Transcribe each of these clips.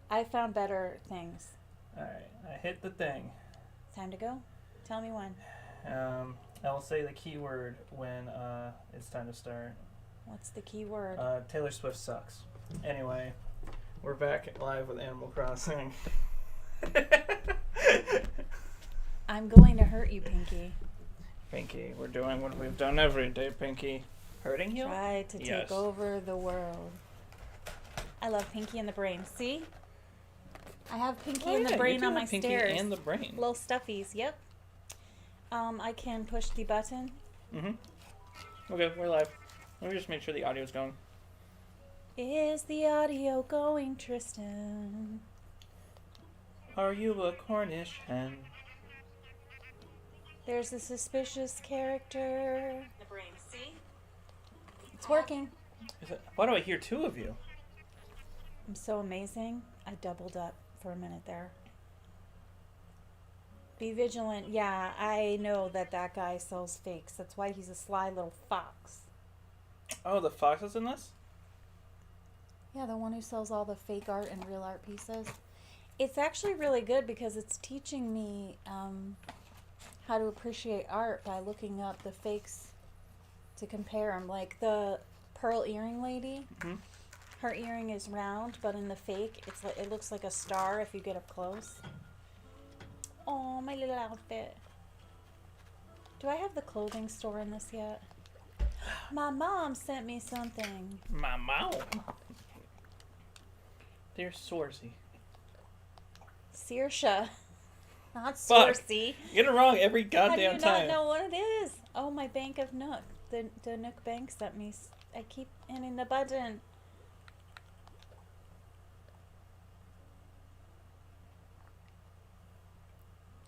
I found better things. Alright, I hit the thing. Time to go? Tell me when. I will say the keyword when it's time to start. What's the key word? Taylor Swift sucks. Anyway, we're back live with Animal Crossing. I'm going to hurt you, Pinky. Pinky, we're doing what we've done every day, Pinky. Hurting you? Try to Yes. take over the world. I love Pinky and the Brain. See? I have Pinky and the Brain on my Pinky stairs. and the Brain. Little stuffies, yep. I can push the button. Okay, we're live. Let me just make sure the audio's going. Is the audio going, Tristan? Are you a Cornish hen? There's a suspicious character. The Brain. See? It's working. Why do I hear two of you? I'm so amazing. I doubled up for a minute there. Be vigilant. Yeah, I know that guy sells fakes. That's why he's a sly little fox. Oh, the fox is in this? Yeah, the one who sells all the fake art and real art pieces. It's actually really good because it's teaching me how to appreciate art by looking up the fakes to compare them. Like the pearl earring lady, her earring is round, but in the fake, it looks like a star if you get up close. Oh, my little outfit. Do I have the clothing store in this yet? My mom sent me something. My mom. They're Sorsey. Saoirse. Not Fuck. Sorsey. Get it wrong every How do goddamn you time. not know what it is? Oh, my Bank of Nook. The Nook Bank sent me. I keep hitting the button.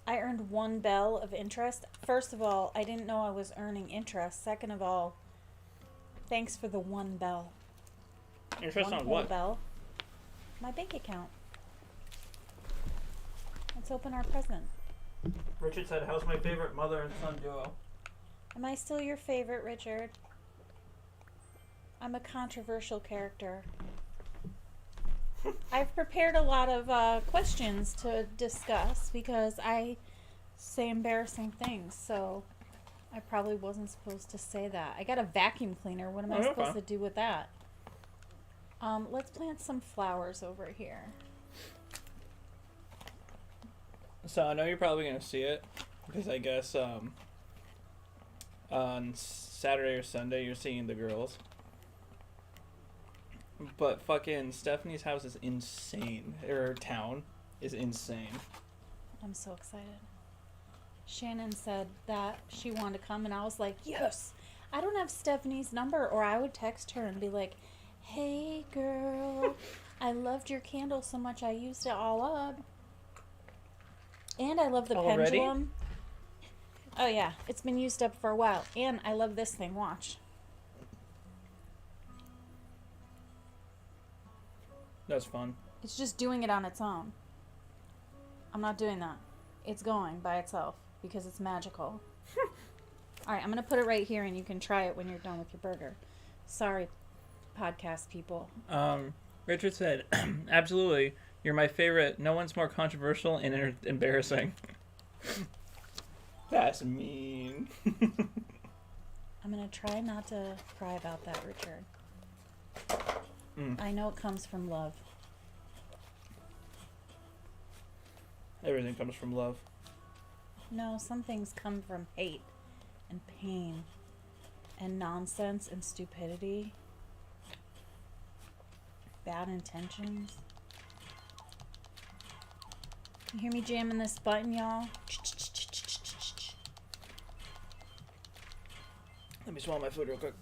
I earned 1 bell of interest. First of all, I didn't know I was earning interest. Second of all, thanks for the 1 bell. Interest 1 on whole what? bell. My bank account. Let's open our present. Richard said, how's my favorite mother and son duo? Am I still your favorite, Richard? I'm a controversial character. I've prepared a lot of questions to discuss because I say embarrassing things, so I probably wasn't supposed to say that. I got a vacuum cleaner. What am I supposed to do with that? Let's plant some flowers over here. So I know you're probably going to see it because I guess on Saturday or Sunday you're seeing the girls. But fucking Stephanie's house is insane. Her town is insane. I'm so excited. Shannon said that she wanted to come, and I was like, yes! I don't have Stephanie's number, or I would text her and be like, hey, girl, I loved your candle so much I used it all up. And I love the Already? pendulum. Oh, yeah. It's been used up for a while. And I love this thing. Watch. That's fun. It's just doing it on its own. I'm not doing that. It's going by itself because it's magical. All right, I'm going to put it right here and you can try it when you're done with your burger. Sorry, podcast people. Richard said, absolutely, you're my favorite. No one's more controversial and embarrassing. That's mean. I'm going to try not to cry about that, Richard. I know it comes from love. Everything comes from love. No, some things come from hate and pain and nonsense and stupidity. Bad intentions. You hear me jamming this button, y'all? Let me swallow my food real quick.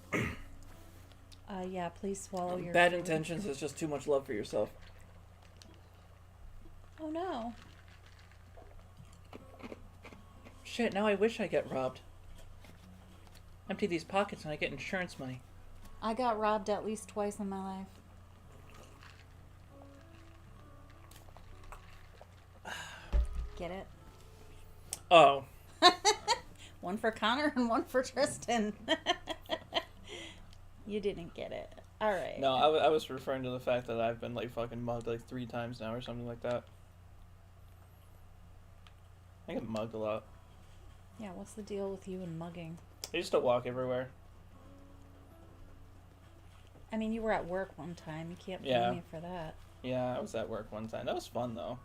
Yeah, please swallow your Bad food. intentions is just too much love for yourself. Oh no. Shit, now I wish I get robbed. Empty these pockets and I get insurance money. I got robbed at least twice in my life. Get it? Oh. One for Connor and one for Tristan. You didn't get it. All right. No, I was referring to the fact that I've been like fucking mugged like 3 times now or something like that. I get mugged a lot. Yeah, what's the deal with you and mugging? I used to walk everywhere. I mean, you were at work one time. You can't blame Yeah. me for that. Yeah, I was at work one time. That was fun though.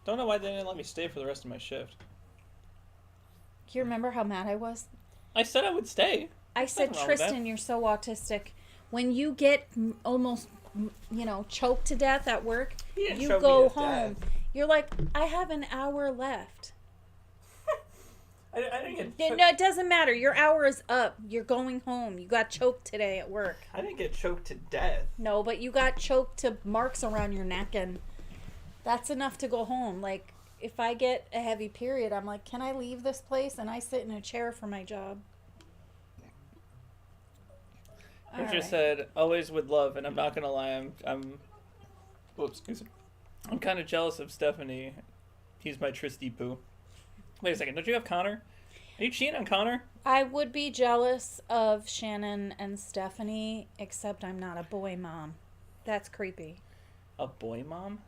Don't know why they didn't let me stay for the rest of my shift. Do you remember how mad I was? I said I would stay. I said, nothing wrong with that. Tristan, you're so autistic. When you get almost, choked to death at work, He didn't you choke me go to home. death. You're like, I have an hour left. I didn't get. No, it doesn't matter. Your hour is up. You're going home. You got choked today at work. I didn't get choked to death. No, but you got choked to marks around your neck, and that's enough to go home. Like, if I get a heavy period, I'm like, can I leave this place? And I sit in a chair for my job. All Richard right. said, "Always with love," and I'm not gonna lie, whoops, excuse me. I'm kind of jealous of Stephanie. He's my Tristy poo. Wait a second, don't you have Connor? Are you cheating on Connor? I would be jealous of Shannon and Stephanie, except I'm not a boy mom. That's creepy. A boy mom?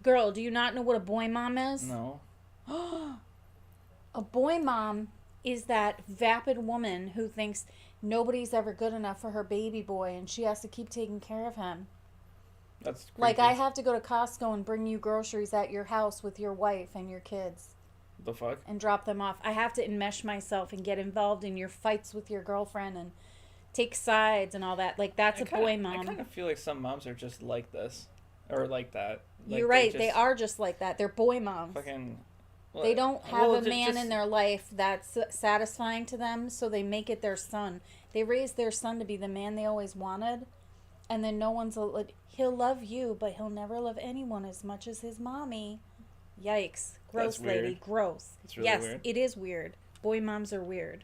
Girl, do you not know what a boy mom is? No. A boy mom is that vapid woman who thinks nobody's ever good enough for her baby boy and she has to keep taking care of him. That's creepy. Like, I have to go to Costco and bring you groceries at your house with your wife and your kids The fuck? and drop them off. I have to enmesh myself and get involved in your fights with your girlfriend and take sides and all that. Like, that's a boy I mom. kind of feel like some moms are just like this. Or like that. Like You're right. They are just like that. They're boy moms. Fucking... They don't have a ju- man just- in their life that's satisfying to them, so they make it their son. They raise their son to be the man they always wanted, and then no one's like, he'll love you, but he'll never love anyone as much as his mommy. Yikes. Gross, That's weird. lady. Gross. It's really yes, weird. it is weird. Boy moms are weird.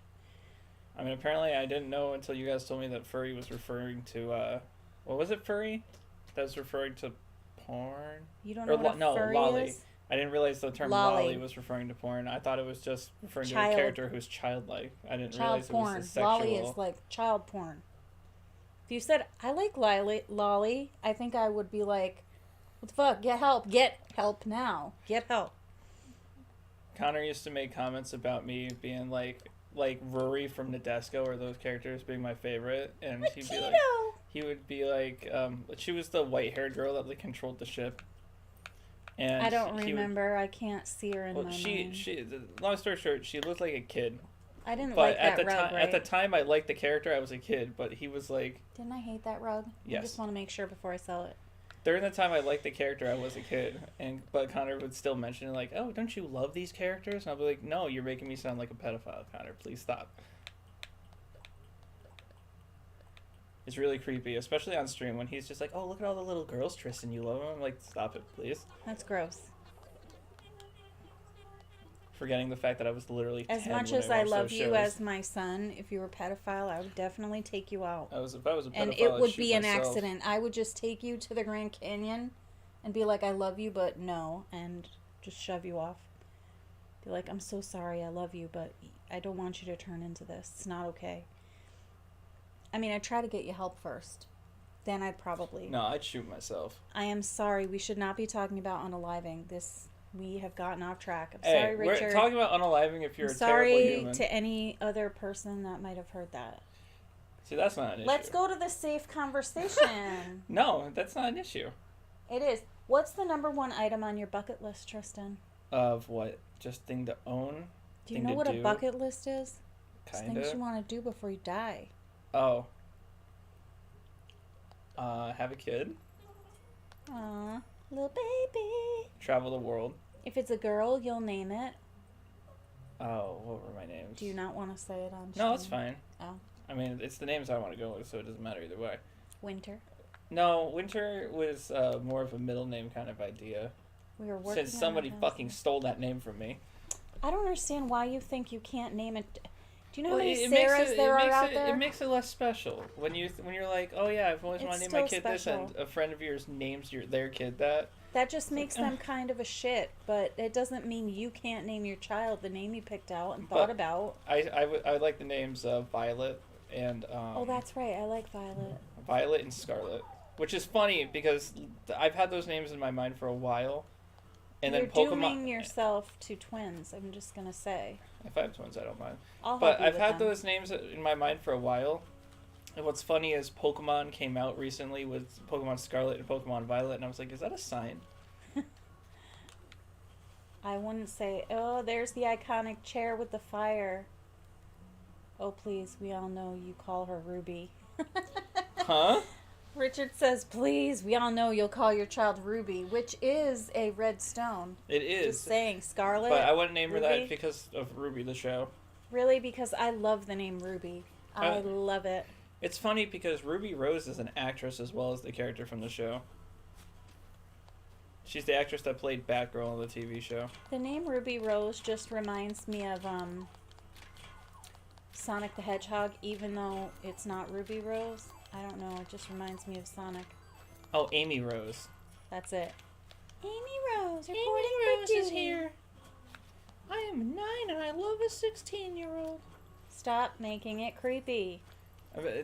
I mean, apparently I didn't know until you guys told me that furry was referring to, what was it, furry? That was referring to porn? You don't know Or what a no, furry lolly. is? I didn't realize the term Lolly. lolly was referring to porn. I thought it was just referring Child. to a character who's childlike. I didn't Child realize porn. it was a sexual... Lolly is like child porn. If you said, I like lolly, I think I would be like, what the fuck? Get help. Get help now. Get help. Connor used to make comments about me being like Rory from Nadesco, or those characters being my favorite, and he would be like, she was the white-haired girl that like controlled the ship. And I don't he would- remember. I can't see her in well, my she mind. long story short, she looked like a kid. I didn't But like that rug, at right? the time, I liked the character. I was a kid, but he was like, Didn't I hate that rug? I Yes. just want to make sure before I sell it. during the time I liked the character, I was a kid, but Connor would still mention like, "Oh, don't you love these characters?" And I'll be like, "No, you're making me sound like a pedophile, Connor. Please stop." It's really creepy, especially on stream when he's just like, "Oh, look at all the little girls, Tristan. You love them." I'm like, "Stop it, please." That's gross. Forgetting the fact that I was literally As 10 much when as I watched love those you shows. as my son, if you were a pedophile, I would definitely take you out. If I was a pedophile, And it I'd would shoot be an myself. accident. I would just take you to the Grand Canyon and be like, I love you, but no, and just shove you off. Be like, I'm so sorry, I love you, but I don't want you to turn into this. It's not okay. I mean, I'd try to get you help first. Then I'd probably... No, I'd shoot myself. I am sorry. We should not be talking about unaliving. We have gotten off track. I'm Hey, sorry, Richard. we're talking about unaliving if you're I'm a terrible sorry human. to any other person that might have heard that. See, that's not an issue. Let's go to the safe conversation. No, that's not an issue. It is. What's the number one item on your bucket list, Tristan? Of what? Just thing to own? Do you Thing know to what a do? bucket list is? It's Kinda. things you want to do before you die. Oh. Have a kid. Aw, little baby. Travel the world. If it's a girl, you'll name it. Oh, what were my names? Do you not want to say it on No, that's stream? fine. Oh. I mean, it's the names I want to go with, so it doesn't matter either way. Winter. No, Winter was more of a middle name kind of idea. We were working Since on somebody our house. fucking stole that name from me. I don't understand why you think you can't name it. Do you know Well, how many it makes Sarahs it- there it are makes out it- there? It makes it less special when you're like, oh yeah, I've always wanted to It's name my still kid this, special. and a friend of yours names their kid that. That just makes them kind of a shit, but it doesn't mean you can't name your child the name you picked out and thought But- about. I would like the names Violet and Oh, that's right. I like Violet. Violet and Scarlet, which is funny because I've had those names in my mind for a while, and You're then Pokemon. dooming yourself to twins. I'm just gonna say. If I have twins, I don't mind. I'll help But you I've with had them. those names in my mind for a while. And what's funny is Pokemon came out recently with Pokemon Scarlet and Pokemon Violet, and I was like, is that a sign? I wouldn't say. Oh, there's the iconic chair with the fire. Oh, please. We all know you call her Ruby. Huh? Richard says, please. We all know you'll call your child Ruby, which is a red stone. It is. Just saying, Scarlet. But I wouldn't name her Ruby? that because of Ruby the show. Really, because I love the name Ruby. I love it. It's funny because Ruby Rose is an actress as well as the character from the show. She's the actress that played Batgirl on the TV show. The name Ruby Rose just reminds me of Sonic the Hedgehog, even though it's not Ruby Rose. I don't know, it just reminds me of Sonic. Oh, Amy Rose. That's it. Amy Rose, Amy reporting Rose for is duty. here. I am 9 and I love a 16-year-old. Stop making it creepy.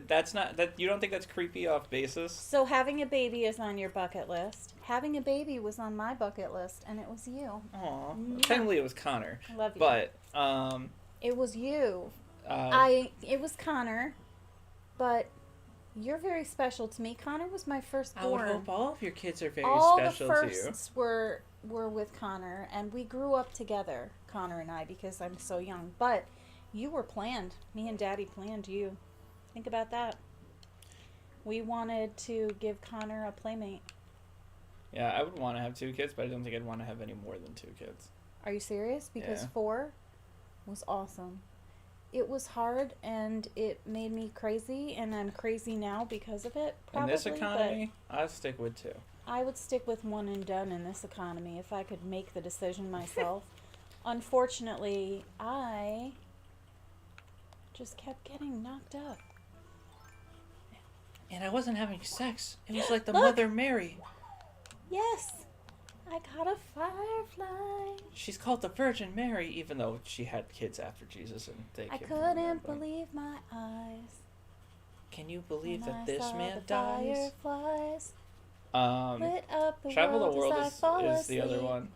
That's not that. You don't think that's creepy off basis? So having a baby is on your bucket list. Having a baby was on my bucket list, and it was you. Aw. Yeah. Technically, it was Connor. I love you. But It was you. It was Connor, but you're very special to me. Connor was my I firstborn. would hope all of your kids are very All special the to you. firsts were with Connor, and we grew up together, Connor and I, because I'm so young. But you were planned. Me and Daddy planned you. Think about that. We wanted to give Connor a playmate. Yeah, I would want to have 2 kids, but I don't think I'd want to have any more than 2 kids. Are you serious? Because Yeah. 4 was awesome. It was hard, and it made me crazy, and I'm crazy now because of it. Probably, In this economy, I'd stick with 2. but I would stick with 1 and done in this economy if I could make the decision myself. Unfortunately, I just kept getting knocked up. And I wasn't having sex. It was like the Look. Mother Mary. Yes, I got a firefly. She's called the Virgin Mary, even though she had kids after Jesus and they I came from her, couldn't but- believe my eyes. Can you believe when that I this saw man the dies? Fireflies Um, lit up the Travel the world World as I fall is the other asleep. one.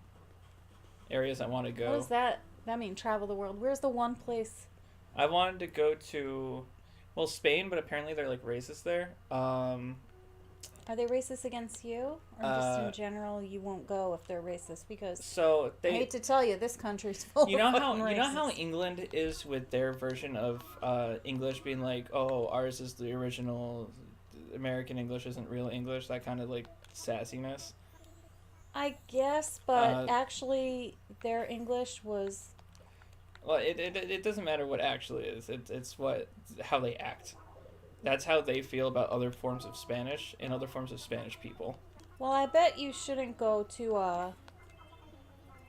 Areas I want to go. What does that mean? Travel the world. Where's the one place? I wanted to go to, well, Spain, but apparently they're like racist there. Are they racist against you, or just in Uh, general you won't go if they're racist? Because So I hate to tell you, this country's full you know of how fucking you know how racists. England is with their version of English being like, oh, ours is the original, American English isn't real English. That kind of like sassiness. I guess, but Uh, actually, their English was. Well, it doesn't matter what actually is. It's how they act. That's how they feel about other forms of Spanish and other forms of Spanish people. Well, I bet you shouldn't go to.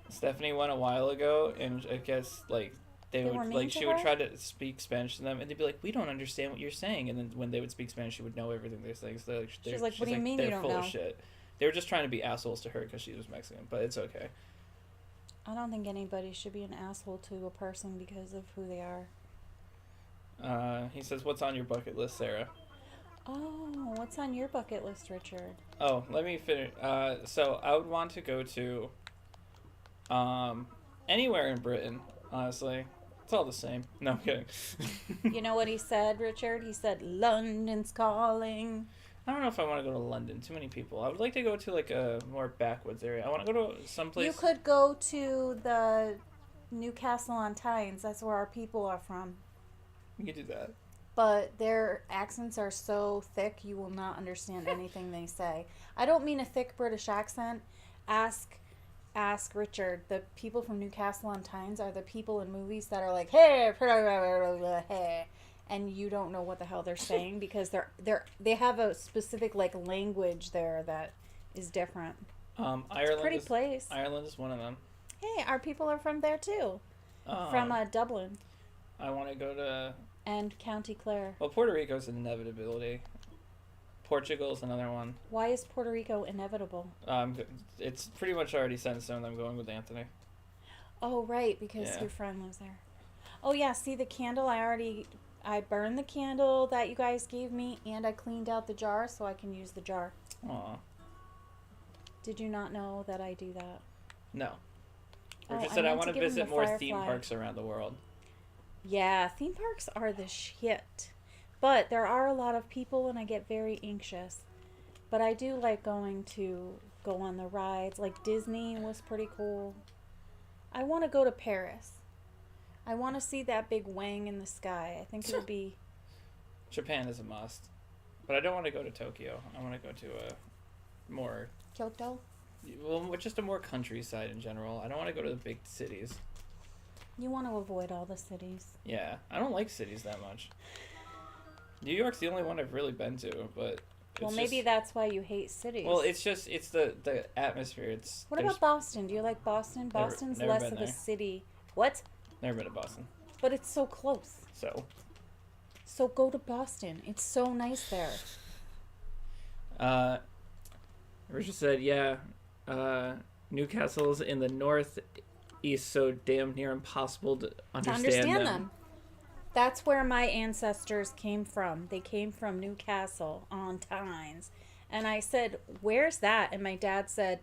Stephanie went a while ago, and I guess like They were would mean like to she would her? try to speak Spanish to them, and they'd be like, "We don't understand what you're saying." And then when they would speak Spanish, she would know everything they're saying. So She's like, "What do you mean you they're don't full know?" of shit. They were just trying to be assholes to her because she was Mexican, but it's okay. I don't think anybody should be an asshole to a person because of who they are. He says, "What's on your bucket list, Sarah?" Oh, what's on your bucket list, Richard? Oh, let me finish. So I would want to go to, anywhere in Britain. Honestly, it's all the same. No, I'm kidding. You know what he said, Richard? He said, London's calling. I don't know if I want to go to London. Too many people. I would like to go to like a more backwoods area. I want to go to someplace. You could go to the Newcastle on Tynes. That's where our people are from. You could do that. But their accents are so thick you will not understand anything they say. I don't mean a thick British accent. Ask Richard. The people from Newcastle on Tynes are the people in movies that are like, hey, hey, and you don't know what the hell they're saying because they have a specific like language there that is different. Ireland. Pretty is, place. Ireland is one of them. Hey, our people are from there too. From Dublin I want to go to. and County Clare. Well, Puerto Rico's an inevitability. Portugal's another one. Why is Puerto Rico inevitable? It's pretty much already set in stone. I'm going with Anthony. Oh, right, because Yeah. your friend lives there. Oh, yeah, see the candle? I I burned the candle that you guys gave me, and I cleaned out the jar so I can use the jar. Aw. Did you not know that I do that? No. Oh, Or just I said I meant want to to give him visit the more Firefly. theme parks around the world. Yeah, theme parks are the shit. But there are a lot of people and I get very anxious. But I do like go on the rides. Like Disney was pretty cool. I want to go to Paris. I want to see that big wang in the sky. I think it would be... Japan is a must. But I don't want to go to Tokyo. I want to go to a more... Kyoto? Well, just a more countryside in general. I don't want to go to the big cities. You want to avoid all the cities. Yeah, I don't like cities that much. New York's the only one I've really been to, but... Well, maybe that's why you hate cities. Well, it's the atmosphere. What about Boston? Do you like Boston? Boston's never less been of there. a city. What? Never been to Boston. But it's so close. So, go to Boston. It's so nice there. Richard said, yeah, Newcastle's in the northeast, so damn near impossible to understand them. That's where my ancestors came from. They came from Newcastle on Tynes. And I said, where's that? And my dad said,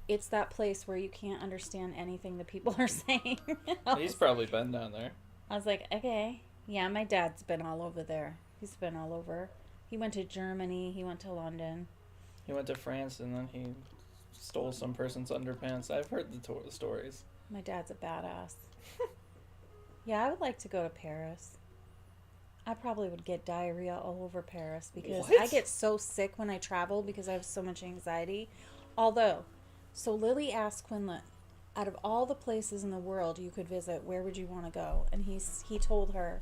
it's that place where you can't understand anything the people are saying. He's probably been down there. I was like, okay. Yeah, my dad's been all over there. He's been all over. He went to Germany. He went to London. He went to France and then he stole some person's underpants. I've heard the stories. My dad's a badass. Yeah, I would like to go to Paris. I probably would get diarrhea all over Paris because What? I get so sick when I travel because I have so much anxiety. Although, so Lily asked Quinlan, out of all the places in the world you could visit, where would you want to go? And he told her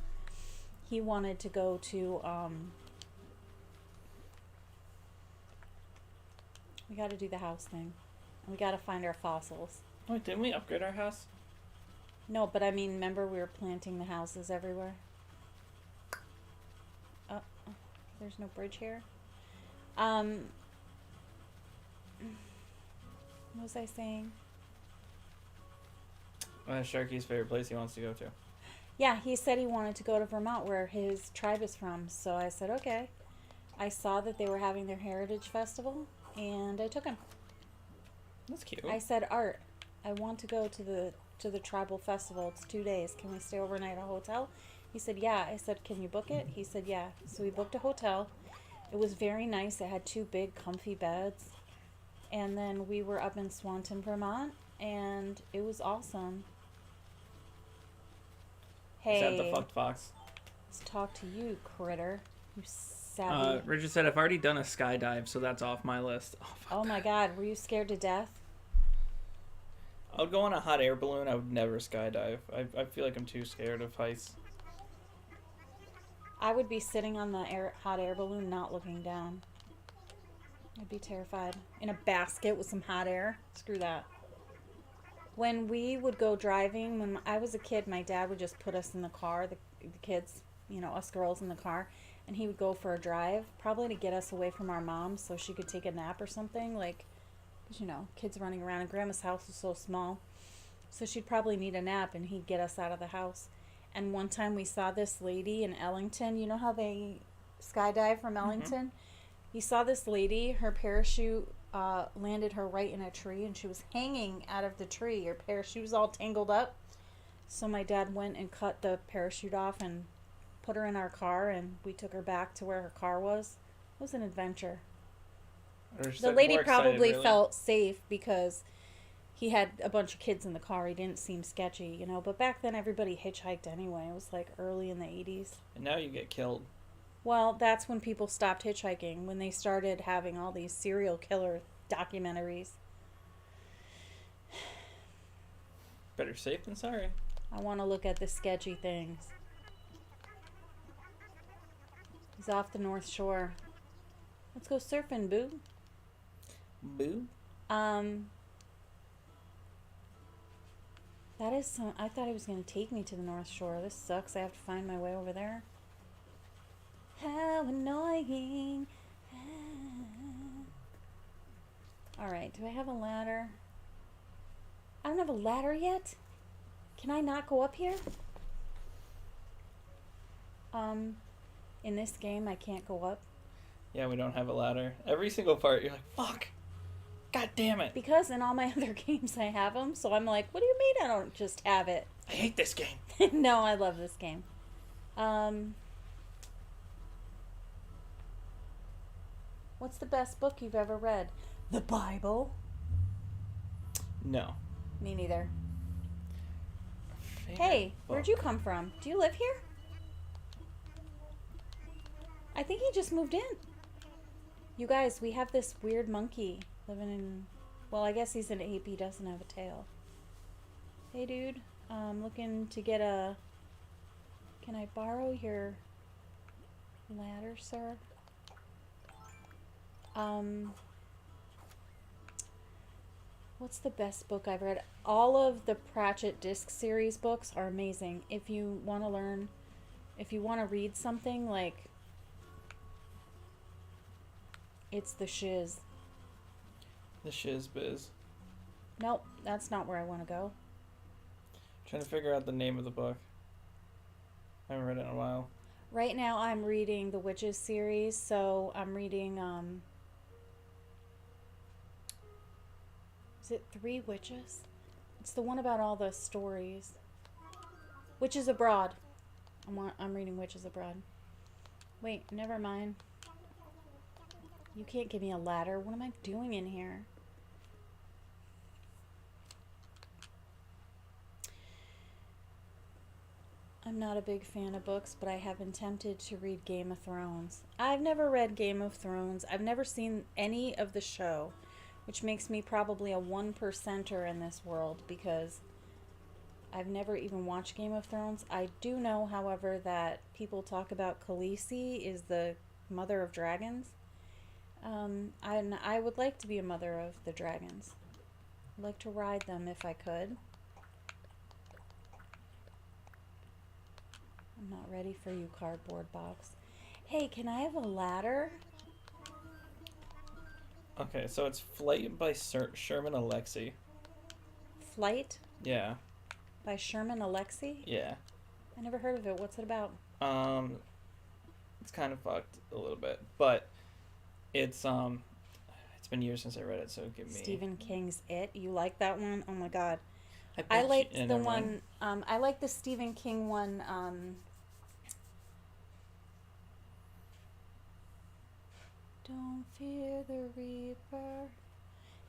he wanted to go to, we got to do the house thing. And we got to find our fossils. Wait, didn't we upgrade our house? No, but I mean, remember we were planting the houses everywhere? Oh, there's no bridge here. What was I saying? Sharky's favorite place he wants to go to. Yeah, he said he wanted to go to Vermont where his tribe is from. So I said, okay. I saw that they were having their Heritage Festival and I took him. That's cute. I said, Art, I want to go to the tribal festival. It's 2 days. Can we stay overnight at a hotel? He said, yeah. I said, can you book it? He said, yeah. So we booked a hotel. It was very nice. It had 2 big comfy beds. And then we were up in Swanton, Vermont, and it was awesome. Hey. Is that the fucked fox? Let's talk to you, critter. You savvy. Richard said, I've already done a skydive, so that's off my list. Oh my god, were you scared to death? I would go on a hot air balloon. I would never skydive. I feel like I'm too scared of heights. I would be sitting on the hot air balloon not looking down. I'd be terrified. In a basket with some hot air. Screw that. When we would go driving, when I was a kid, my dad would just put us in the car, the kids, you know, us girls in the car, and he would go for a drive, probably to get us away from our mom so she could take a nap or something, like, 'cause, you know, kids running around, and Grandma's house was so small, so she'd probably need a nap, and he'd get us out of the house. And one time we saw this lady in Ellington. You know how they skydive from Ellington? You saw this lady, her parachute landed her right in a tree, and she was hanging out of the tree. Her parachute was all tangled up. So my dad went and cut the parachute off and put her in our car, and we took her back to where her car was. It was an adventure. The lady probably felt safe because he had a bunch of kids in the car. He didn't seem sketchy, you know. But back then, everybody hitchhiked anyway. It was like early in the 80s. And now you get killed. Well, that's when people stopped hitchhiking, when they started having all these serial killer documentaries. Better safe than sorry. I want to look at the sketchy things. He's off the North Shore. Let's go surfing, boo. Boo? That is some... I thought he was going to take me to the North Shore. This sucks. I have to find my way over there. How annoying. Alright, do I have a ladder? I don't have a ladder yet? Can I not go up here? In this game, I can't go up. Yeah, we don't have a ladder. Every single part, you're like, fuck! God damn it! Because in all my other games, I have them. So I'm like, what do you mean I don't just have it? I hate this game. No, I love this game. What's the best book you've ever read? The Bible? No. Me neither. Favorite Hey, book. where'd you come from? Do you live here? I think he just moved in. You guys, we have this weird monkey living in... Well, I guess he's an ape. He doesn't have a tail. Hey, dude. I'm looking to get a... Can I borrow your ladder, sir? What's the best book I've read? All of the Pratchett Disc series books are amazing. If you want to learn... If you want to read something, like... It's the shiz. The Shiz Biz. Nope, that's not where I want to go. Trying to figure out the name of the book. I haven't read it in a while. Right now I'm reading the Witches series, so I'm reading, is it 3 Witches? It's the one about all the stories. Witches Abroad. I'm reading Witches Abroad. Wait, never mind. You can't give me a ladder. What am I doing in here? I'm not a big fan of books, but I have been tempted to read Game of Thrones. I've never read Game of Thrones. I've never seen any of the show, which makes me probably a 1%er in this world because I've never even watched Game of Thrones. I do know, however, that people talk about Khaleesi is the mother of dragons. I would like to be a mother of the dragons. I'd like to ride them if I could. I'm not ready for you, cardboard box. Hey, can I have a ladder? Okay, so it's Flight by Sherman Alexie. Flight Yeah. by Sherman Alexie? Yeah. I never heard of it. What's it about? It's kind of fucked a little bit, but it's been years since I read it, so give me... Stephen King's It. You like that one? Oh my god. I bet you- liked never the mind. one, I like the Stephen King one, Don't Fear the Reaper.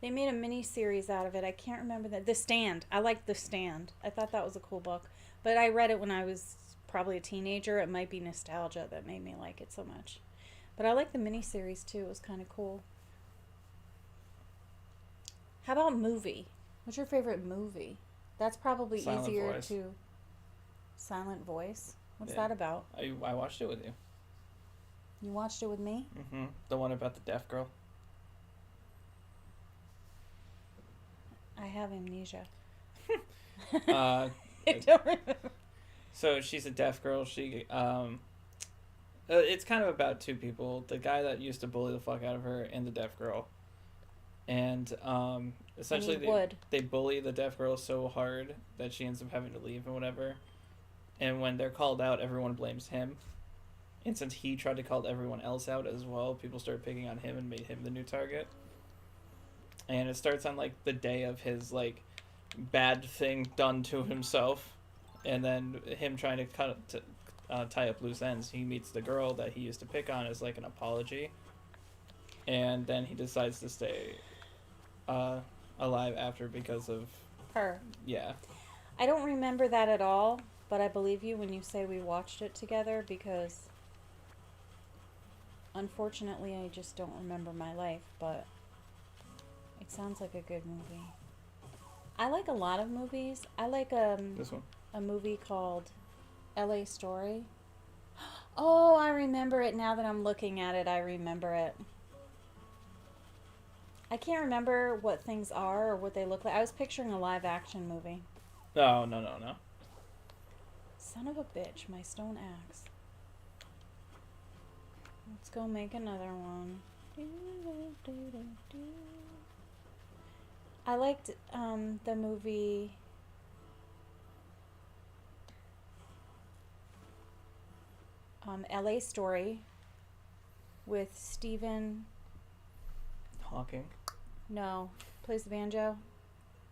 They made a mini series out of it. I can't remember that. The Stand. I liked The Stand. I thought that was a cool book. But I read it when I was probably a teenager. It might be nostalgia that made me like it so much. But I like the mini series too. It was kind of cool. How about movie? What's your favorite movie? That's probably Silent easier Voice. to... Silent Voice? What's Yeah. that about? I watched it with you. You watched it with me? Mm-hmm. The one about the deaf girl. I have amnesia. Uh, I don't remember. so she's a deaf girl. It's kind of about two people: the guy that used to bully the fuck out of her, and the deaf girl. And essentially, And he would. they bully the deaf girl so hard that she ends up having to leave and whatever. And when they're called out, everyone blames him. And since he tried to call everyone else out as well, people started picking on him and made him the new target. And it starts on like the day of his like bad thing done to himself, and then him trying to tie up loose ends. He meets the girl that he used to pick on as like an apology, and then he decides to stay alive after because of Her. yeah. I don't remember that at all, but I believe you when you say we watched it together because unfortunately I just don't remember my life, but it sounds like a good movie. I like a lot of movies. I like This one. a movie called LA Story. Oh, I remember it now that I'm looking at it. I remember it. I can't remember what things are or what they look like. I was picturing a live action movie. No. Son of a bitch, my stone axe. Let's go make another one. I liked the movie. L.A. Story with Stephen. Hawking. No, plays the banjo.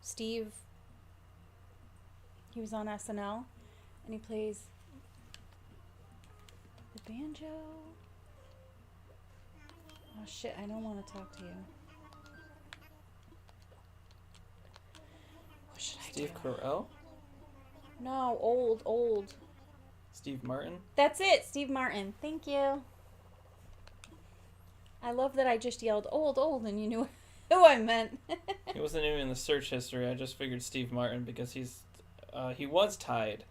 Steve. He was on SNL, and he plays the banjo. Oh shit! I don't want to talk to you. What should I Steve do? Carell? No, old. Steve Martin? That's it, Steve Martin. Thank you. I love that I just yelled old, and you knew who I meant. He wasn't even in the search history. I just figured Steve Martin because he was tied.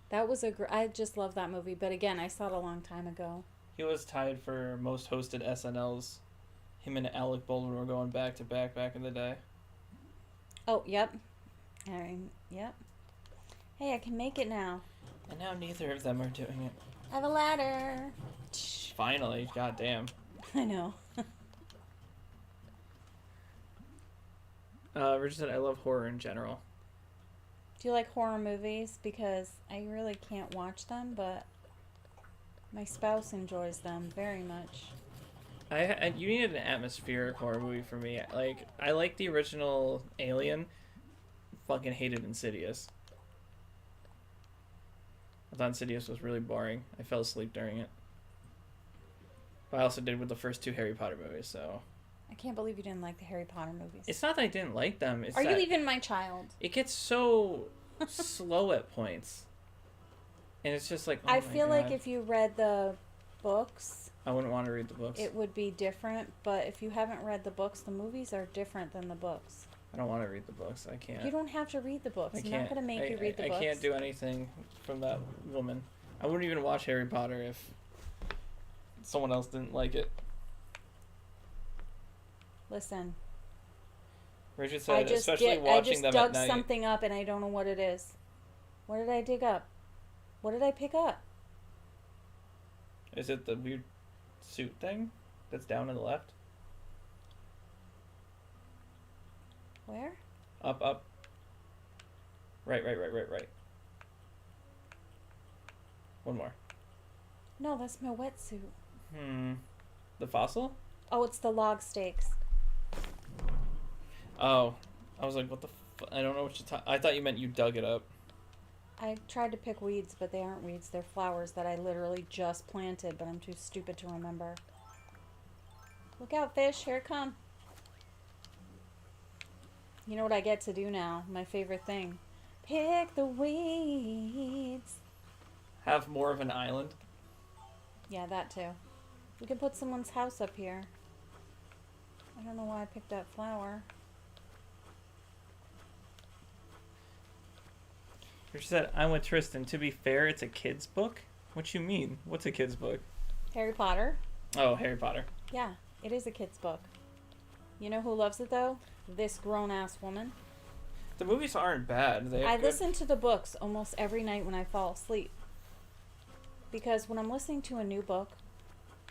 That was I just love that movie, but again, I saw it a long time ago. He was tied for most hosted SNLs. Him and Alec Baldwin were going back to back in the day. Oh, yep. Yep. Hey, I can make it now. And now neither of them are doing it. I have a ladder. Finally, goddamn. I know. Richard said, I love horror in general. Do you like horror movies? Because I really can't watch them, but my spouse enjoys them very much. You needed an atmospheric horror movie for me. Like, I like the original Alien. Fucking hated Insidious. I thought Insidious was really boring. I fell asleep during it. But I also did with the first two Harry Potter movies, so... I can't believe you didn't like the Harry Potter movies. It's not that I didn't like them. It's Are that you even my child? It gets so slow at points. And it's just like, oh I my feel God. like if you read the books, I wouldn't want to read the books. it would be different. But if you haven't read the books, the movies are different than the books. I don't want to read the books. I can't. You don't have to read the books. I I'm can't. not going to make you read the books. I can't do anything from that woman. I wouldn't even watch Harry Potter if someone else didn't like it. Listen. Richard said, especially watching them at night. I just dug something up and I don't know what it is. What did I dig up? What did I pick up? Is it the weird suit thing that's down on the left? Where? Up. Right. One more. No, that's my wetsuit. The fossil? Oh, it's the log stakes. Oh. I was like, what the I don't know what you're I thought you meant you dug it up. I tried to pick weeds, but they aren't weeds. They're flowers that I literally just planted, but I'm too stupid to remember. Look out, fish. Here it come. You know what I get to do now? My favorite thing. Pick the weeds. Have more of an island? Yeah, that too. We can put someone's house up here. I don't know why I picked that flower. Richard said, I'm with Tristan. To be fair, it's a kid's book? What you mean? What's a kid's book? Harry Potter. Oh, Harry Potter. Yeah, it is a kid's book. You know who loves it though? This grown-ass woman. The movies aren't bad. I listen to the books almost every night when I fall asleep. Because when I'm listening to a new book,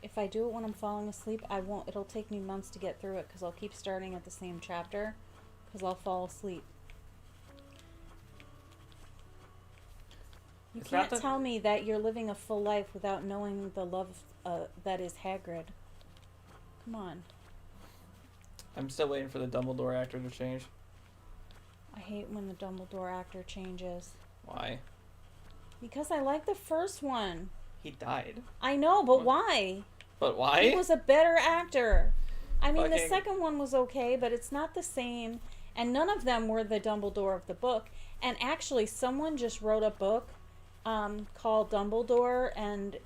if I do it when I'm falling asleep, it'll take me months to get through it because I'll keep starting at the same chapter because I'll fall asleep. You can't tell me that you're living a full life without knowing the love that is Hagrid. Come on. I'm still waiting for the Dumbledore actor to change. I hate when the Dumbledore actor changes. Why? Because I like the first one. He died. I know, but why? But why? He was a better actor. I mean, the second one was okay, but it's not the same. And none of them were the Dumbledore of the book. And actually, someone just wrote a book called Dumbledore, and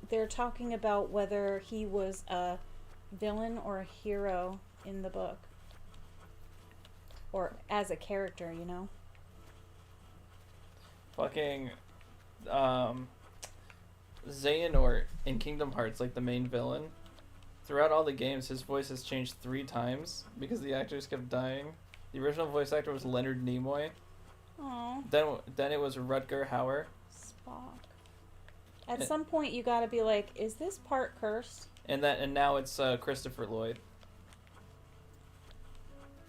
they're talking about whether he was a villain or a hero in the book. Or as a character, you know? Fucking, Xehanort in Kingdom Hearts, like the main villain. Throughout all the games, his voice has changed 3 times because the actors kept dying. The original voice actor was Leonard Nimoy. Aww. Then it was Rutger Hauer. Spock. At some point, you gotta be like, is this part cursed? And now it's Christopher Lloyd.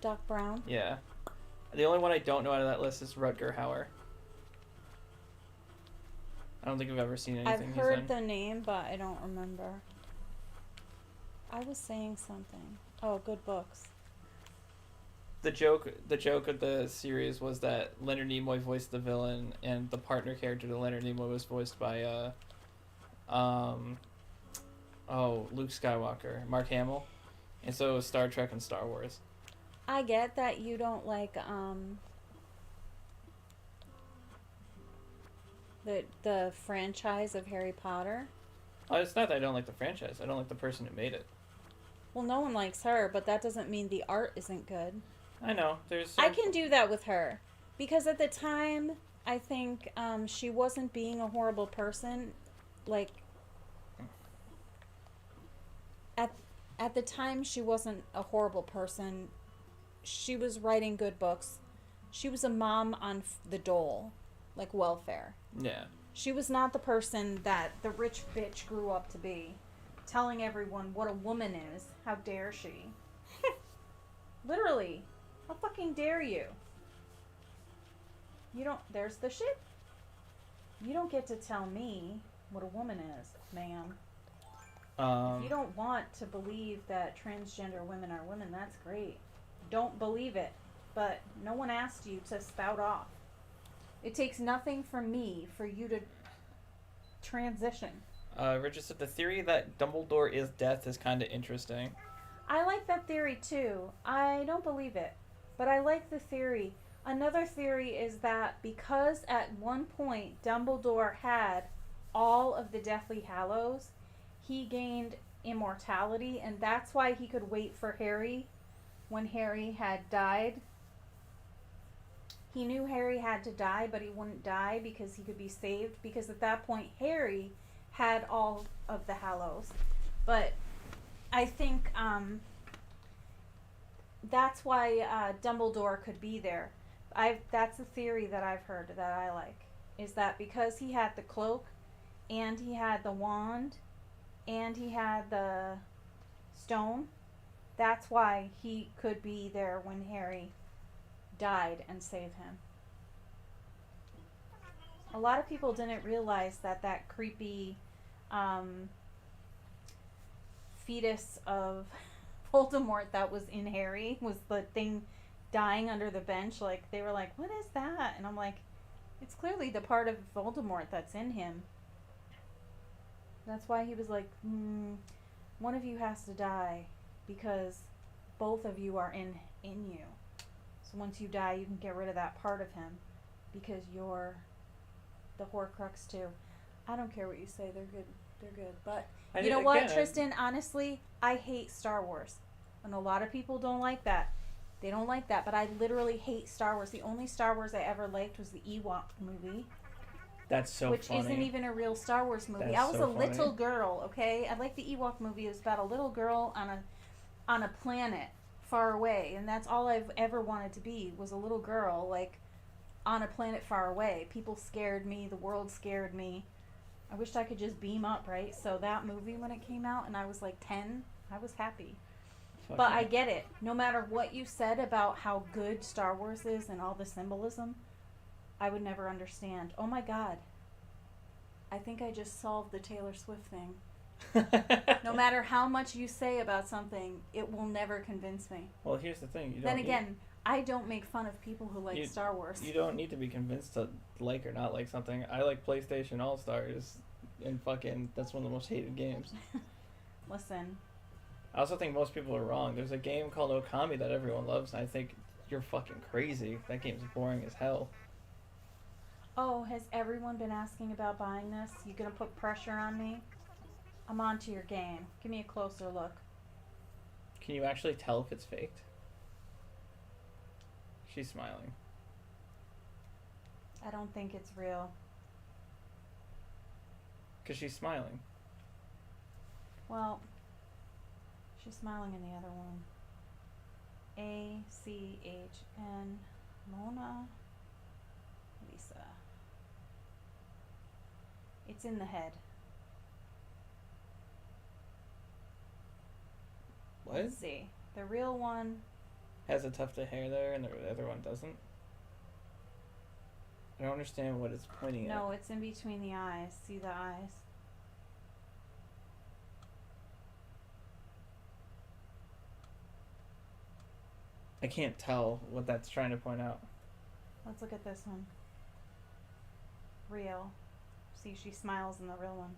Doc Brown? Yeah. The only one I don't know out of that list is Rutger Hauer. I don't think I've ever seen I've anything heard he's the name, but I don't remember. I was saying something. Oh, good books. The joke of the series was that Leonard Nimoy voiced the villain, and the partner character to Leonard Nimoy was voiced by Luke Skywalker, Mark Hamill, and so it was Star Trek and Star Wars. I get that you don't like the franchise of Harry Potter. It's not that I don't like the franchise. I don't like the person who made it. Well, no one likes her, but that doesn't mean the art isn't good. I know. I can do that with her. Because at the time, I think she wasn't being a horrible person. Like, at the time, she wasn't a horrible person. She was writing good books. She was a mom on the dole, like welfare. Yeah. She was not the person that the rich bitch grew up to be, telling everyone what a woman is. How dare she? Literally. How fucking dare you? You don't... There's the shit. You don't get to tell me what a woman is, ma'am. If you don't want to believe that transgender women are women, that's great. Don't believe it. But no one asked you to spout off. It takes nothing from me for you to transition. Richard said the theory that Dumbledore is death is kind of interesting. I like that theory too. I don't believe it, but I like the theory. Another theory is that because at one point Dumbledore had all of the Deathly Hallows, he gained immortality, and that's why he could wait for Harry when Harry had died. He knew Harry had to die, but he wouldn't die because he could be saved, because at that point Harry had all of the Hallows. But I think that's why Dumbledore could be there. That's a theory that I've heard that I like, is that because he had the cloak, and he had the wand, and he had the stone, that's why he could be there when Harry died and save him. A lot of people didn't realize that creepy fetus of Voldemort that was in Harry was the thing dying under the bench. Like, they were like, what is that? And I'm like, it's clearly the part of Voldemort that's in him. That's why he was like, one of you has to die because both of you are in you. So once you die, you can get rid of that part of him because you're the Horcrux too. I don't care what you say. They're good. They're good. But you know what, Tristan? Honestly, I hate Star Wars. And a lot of people don't like that. They don't like that. But I literally hate Star Wars. The only Star Wars I ever liked was the Ewok movie. That's so which funny. Isn't even a real Star Wars movie. That's I was so a little funny. girl, okay? I like the Ewok movie. It was about a little girl on a planet far away. And that's all I've ever wanted to be, was a little girl, like, on a planet far away. People scared me. The world scared me. I wished I could just beam up, right? So that movie, when it came out and I was like 10, I was happy. But I get it. No matter what you said about how good Star Wars is and all the symbolism, I would never understand. Oh my God. I think I just solved the Taylor Swift thing. No matter how much you say about something, it will never convince me. Well, here's the thing. Then again, I don't make fun of people who like Star Wars. You don't need to be convinced to like or not like something. I like PlayStation All-Stars, and fucking, that's one of the most hated games. Listen. I also think most people are wrong. There's a game called Okami that everyone loves, and I think you're fucking crazy. That game's boring as hell. Oh, has everyone been asking about buying this? You gonna put pressure on me? I'm onto your game. Give me a closer look. Can you actually tell if it's faked? She's smiling. I don't think it's real. Because she's smiling. Well, she's smiling in the other one. A-C-H-N Mona Lisa. It's in the head. What? Let's see. The real one Has a tuft of hair there, and the other one doesn't? I don't understand what it's pointing at. No, it's in between the eyes. See the eyes? I can't tell what that's trying to point out. Let's look at this one. Real. See, she smiles in the real one.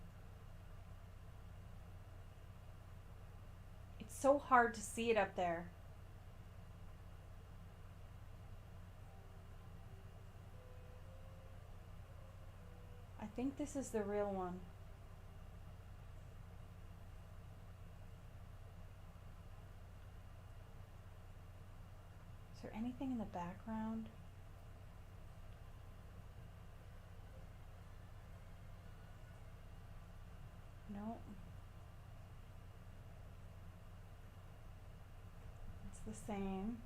It's so hard to see it up there. I think this is the real one. Is there anything in the background? No. It's the same.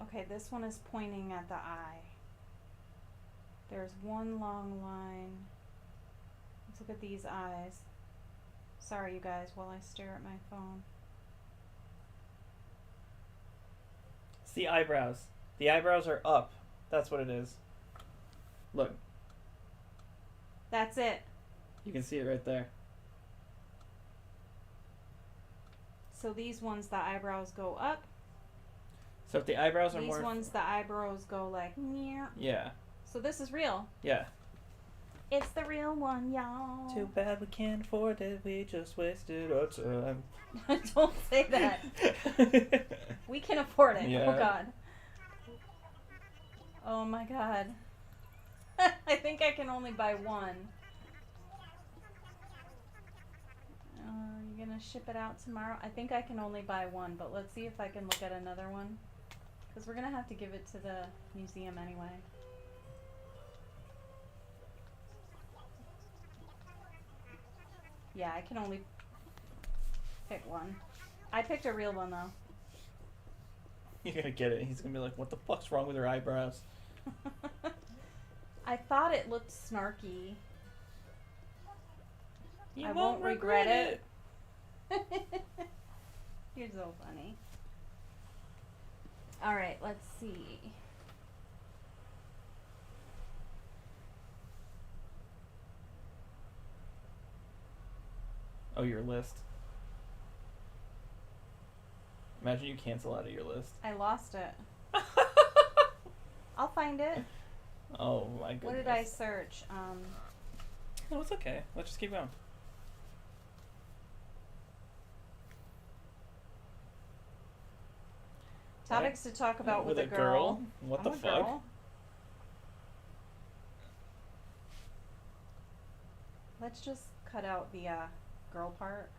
Okay, this one is pointing at the eye. There's one long line. Let's look at these eyes. Sorry, you guys, while I stare at my phone. It's the eyebrows. The eyebrows are up. That's what it is. Look. That's it. You can see it right there. So these ones, the eyebrows go up. So if the eyebrows are These more... ones, the eyebrows go like, meow. Yeah. So this is real. Yeah. It's the real one, y'all. Too bad we can't afford it. We just wasted our time. Don't say that. We can afford it. Yeah. Oh, God. Oh, my God. I think I can only buy one. You gonna ship it out tomorrow? I think I can only buy one, but let's see if I can look at another one. Because we're gonna have to give it to the museum anyway. Yeah, I can only pick one. I picked a real one, though. You're gonna get it. He's gonna be like, what the fuck's wrong with her eyebrows? I thought it looked snarky. You I won't regret it. You're so funny. Alright, let's see. Oh, your list. Imagine you cancel out of your list. I lost it. I'll find it. Oh my goodness. What did I search? No, it's okay. Let's just keep going. Topics to talk about with a girl. girl. What I'm the a fuck? girl. Let's just cut out the girl part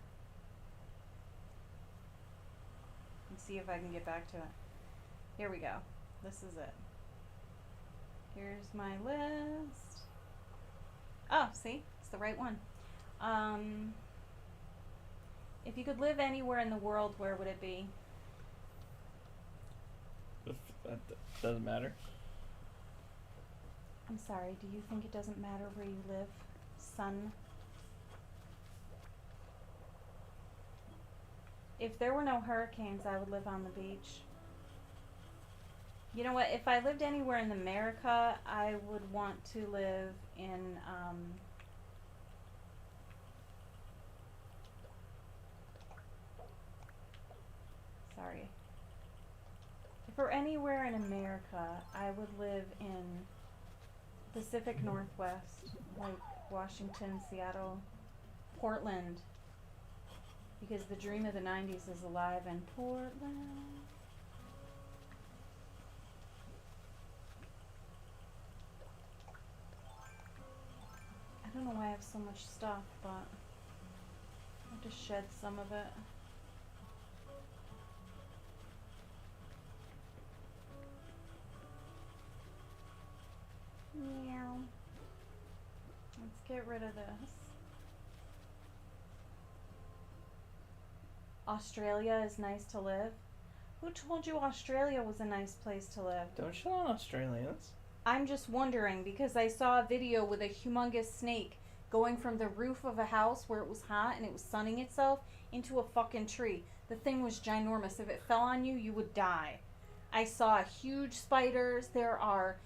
and see if I can get back to it. Here we go. This is it. Here's my list. Oh, see? It's the right one. If you could live anywhere in the world, where would it be? If that doesn't matter. I'm sorry, do you think it doesn't matter where you live, son? If there were no hurricanes, I would live on the beach. You know what? If I lived anywhere in America, I would want to live in, sorry. If we're anywhere in America, I would live in Pacific Northwest, like Washington, Seattle, Portland, because the dream of the 90s is alive in Portland. I don't know why I have so much stuff, but I have to shed some of it. Meow. Let's get rid of this. Australia is nice to live. Who told you Australia was a nice place to live? Don't shit on Australians. I'm just wondering because I saw a video with a humongous snake going from the roof of a house where it was hot and it was sunning itself into a fucking tree. The thing was ginormous. If it fell on you, you would die. I saw huge spiders. There are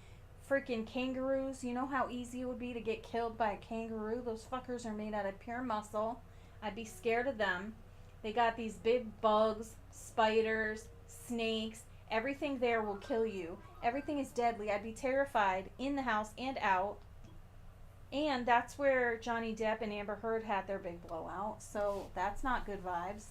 freaking kangaroos. You know how easy it would be to get killed by a kangaroo? Those fuckers are made out of pure muscle. I'd be scared of them. They got these big bugs, spiders, snakes. Everything there will kill you. Everything is deadly. I'd be terrified in the house and out. And that's where Johnny Depp and Amber Heard had their big blowout. So that's not good vibes.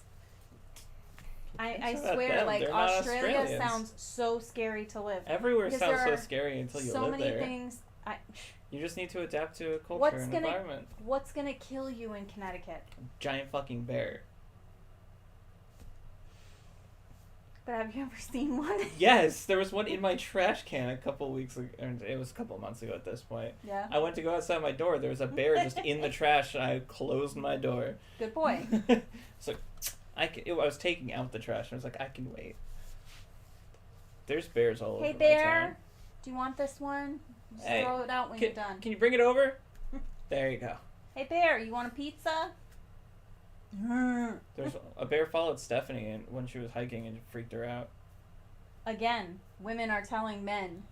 I swear, like, They're not Australia Australians. sounds so scary to live. Everywhere Because sounds there so are scary until you so live many there. things. You just need to adapt to a culture What's and gonna- environment. What's gonna kill you in Connecticut? Giant fucking bear. But have you ever seen one? Yes, there was one in my trash can a couple weeks ago. It was a couple months ago at this point. Yeah. I went to go outside my door. There was a bear just in the trash, and I closed my door. Good boy. So I was taking out the trash, and I was like, I can wait. There's bears all Hey over my bear, town. do you want this one? Just Hey, throw it out when you're done. Can you bring it over? There you go. Hey bear, you want a pizza? There's a bear followed Stephanie and when she was hiking and it freaked her out. Again, women are telling men,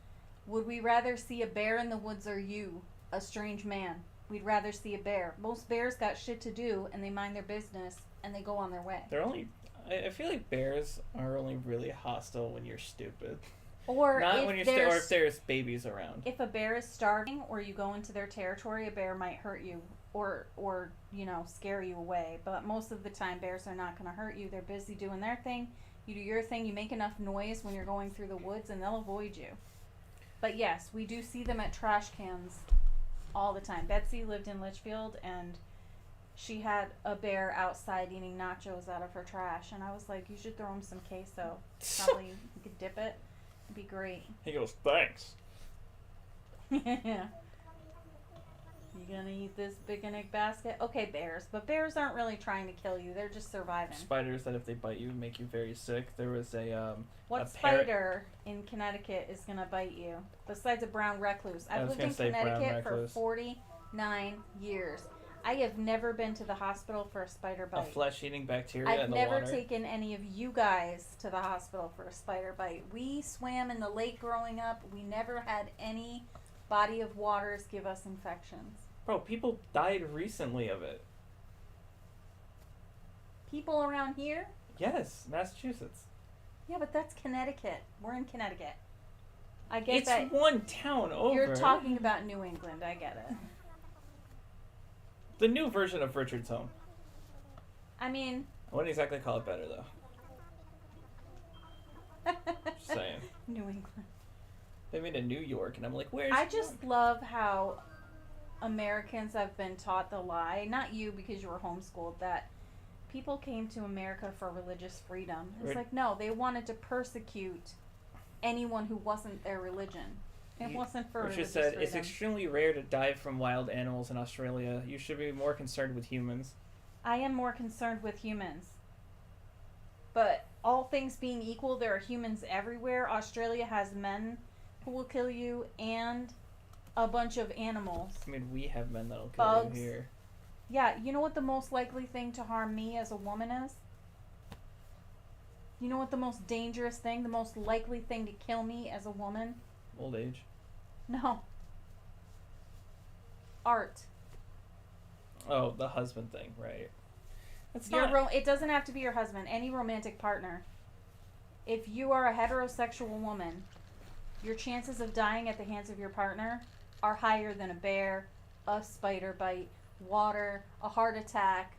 would we rather see a bear in the woods or you, a strange man? We'd rather see a bear. Most bears got shit to do and they mind their business and they go on their way. They're only. I feel like bears are only really hostile when you're stupid. Or Not if when you're there's or if there's babies around. if a bear is starving or you go into their territory, a bear might hurt you or scare you away. But most of the time bears are not going to hurt you. They're busy doing their thing. You do your thing. You make enough noise when you're going through the woods and they'll avoid you. But yes, we do see them at trash cans all the time. Betsy lived in Litchfield and she had a bear outside eating nachos out of her trash, and I was like, you should throw him some queso. Probably you could dip it. It'd be great. He goes, thanks. Yeah. You gonna eat this picnic basket? Okay, bears. But bears aren't really trying to kill you. They're just surviving. Spiders that if they bite you make you very sick. There was What a parrot- spider in Connecticut is gonna bite you? Besides a brown recluse. I I've was lived in gonna say brown Connecticut for recluse. 49 years. I have never been to the hospital for a spider a bite. flesh-eating bacteria I've in the never water. taken any of you guys to the hospital for a spider bite. We swam in the lake growing up. We never had any body of waters give us infections. Bro, people died recently of it. People around here? Yes, Massachusetts. Yeah, but that's Connecticut. We're in Connecticut. I get It's that. one town over. You're talking about New England. I get it. The new version of Richard's Home. I mean, I wouldn't exactly call it better though. Just saying. New England. They made a New York, and I'm like, where's? I just love how Americans have been taught the lie. Not you, because you were homeschooled. That people came to America for religious freedom. It's Right. like, no, they wanted to persecute anyone who wasn't their religion. It wasn't for Richard religious said freedom. it's extremely rare to die from wild animals in Australia. You should be more concerned with humans. I am more concerned with humans. But all things being equal, there are humans everywhere. Australia has men who will kill you and a bunch of animals. I mean, we have men that'll kill Bugs. you here. Yeah, you know what the most likely thing to harm me as a woman is? You know what the most dangerous thing, the most likely thing to kill me as a woman? Old age. No. Art. Oh, the husband thing, right? That's Your not. it doesn't have to be your husband, any romantic partner. If you are a heterosexual woman, your chances of dying at the hands of your partner are higher than a bear, a spider bite, water, a heart attack,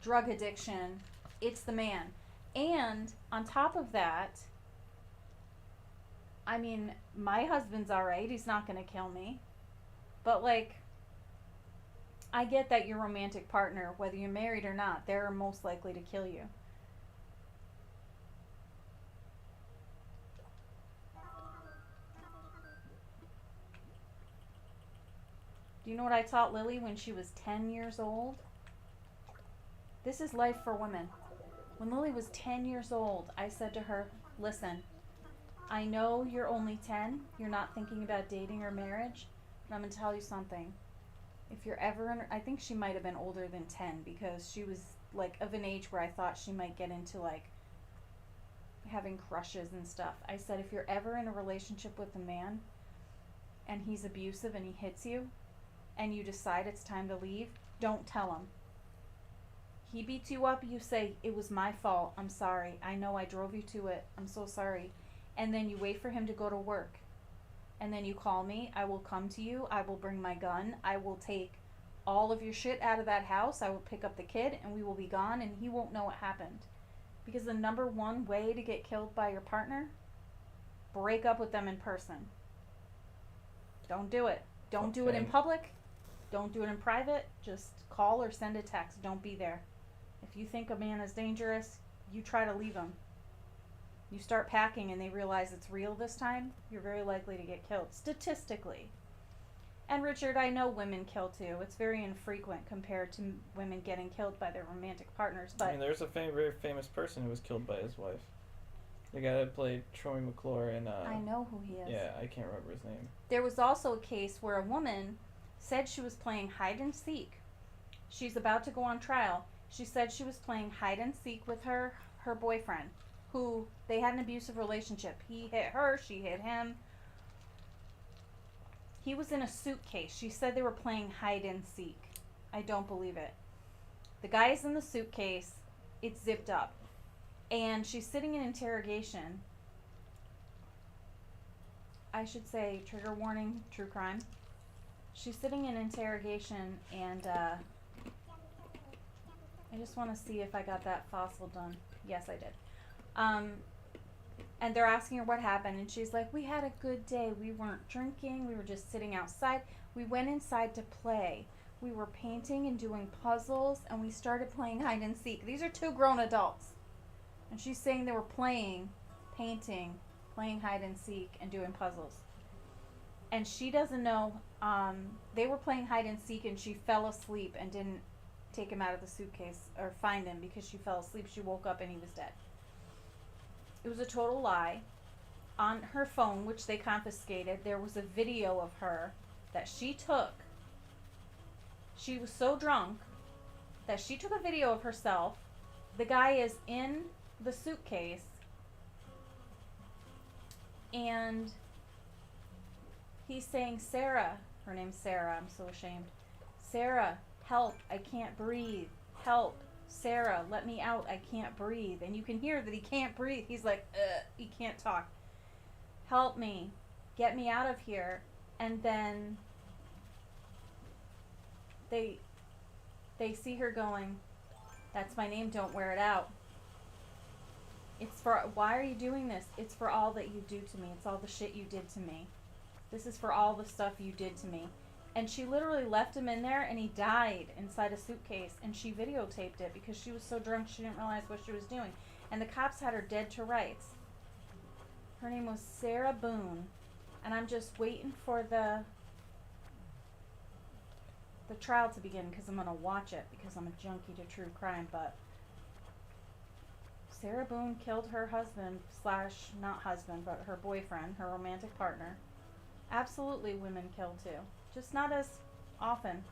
drug addiction. It's the man. And on top of that, I mean, my husband's alright. He's not going to kill me. But, like, I get that your romantic partner, whether you're married or not, they're most likely to kill you. Do you know what I taught Lily when she was 10 years old? This is life for women. When Lily was 10 years old, I said to her, listen, I know you're only 10, you're not thinking about dating or marriage, but I'm going to tell you something. if you're ever in, I think she might have been older than 10 because she was like of an age where I thought she might get into like having crushes and stuff. I said, if you're ever in a relationship with a man and he's abusive and he hits you and you decide it's time to leave, don't tell him. He beats you up, you say, it was my fault, I'm sorry, I know I drove you to it, I'm so sorry. And then you wait for him to go to work. And then you call me, I will come to you, I will bring my gun, I will take all of your shit out of that house, I will pick up the kid, and we will be gone, and he won't know what happened. Because the number one way to get killed by your partner, break up with them in person. Don't do it. Don't do it in public. Don't do it in private. Just call or send a text. Don't be there. If you think a man is dangerous, you try to leave him. You start packing and they realize it's real this time, you're very likely to get killed, statistically. And Richard, I know women kill too. It's very infrequent compared to women getting killed by their romantic partners. But I mean, there's a very famous person who was killed by his wife. The guy that played Troy McClure in... I know who he is. Yeah, I can't remember his name. There was also a case where a woman said she was playing hide and seek. She's about to go on trial. She said she was playing hide and seek with her boyfriend, who they had an abusive relationship. He hit her, she hit him. He was in a suitcase. She said they were playing hide and seek. I don't believe it. The guy's in the suitcase. It's zipped up. And she's sitting in interrogation. I should say, trigger warning, true crime. She's sitting in interrogation and I just want to see if I got that fossil done. Yes, I did. And they're asking her what happened, and she's like, we had a good day. We weren't drinking. We were just sitting outside. We went inside to play. We were painting and doing puzzles, and we started playing hide and seek. These are two grown adults. And she's saying they were playing, painting, playing hide and seek, and doing puzzles. And she doesn't know, they were playing hide and seek, and she fell asleep and didn't take him out of the suitcase or find him because she fell asleep. She woke up and he was dead. It was a total lie. On her phone, which they confiscated, there was a video of her that she took. She was so drunk that she took a video of herself. The guy is in the suitcase and he's saying, Sarah, her name's Sarah, I'm so ashamed. Sarah, help, I can't breathe. Help. Sarah, let me out, I can't breathe. And you can hear that he can't breathe. He's like, he can't talk. Help me. Get me out of here. And then they see her going, that's my name, don't wear it out. It's for, why are you doing this? It's for all that you do to me. It's all the shit you did to me. This is for all the stuff you did to me. And she literally left him in there and he died inside a suitcase, and she videotaped it because she was so drunk she didn't realize what she was doing. And the cops had her dead to rights. Her name was Sarah Boone, and I'm just waiting for the trial to begin because I'm going to watch it because I'm a junkie to true crime. But Sarah Boone killed her husband / not husband, but her boyfriend, her romantic partner. Absolutely, women kill too. Just not as often.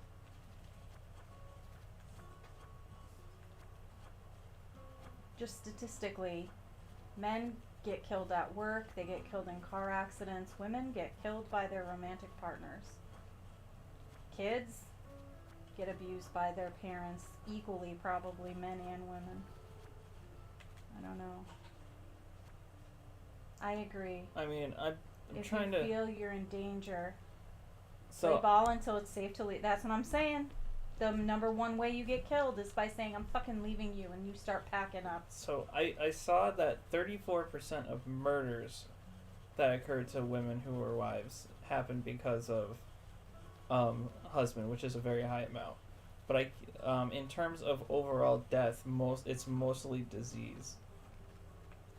Just statistically, men get killed at work, they get killed in car accidents. Women get killed by their romantic partners. Kids get abused by their parents equally, probably, men and women. I don't know. I agree. I mean, I'm if trying you to... feel you're in danger, So, play ball until it's safe to leave. That's what I'm saying. The number one way you get killed is by saying, I'm fucking leaving you, and you start packing up. So I saw that 34% of murders that occurred to women who were wives happened because of husband, which is a very high amount. But in terms of overall death, it's mostly disease.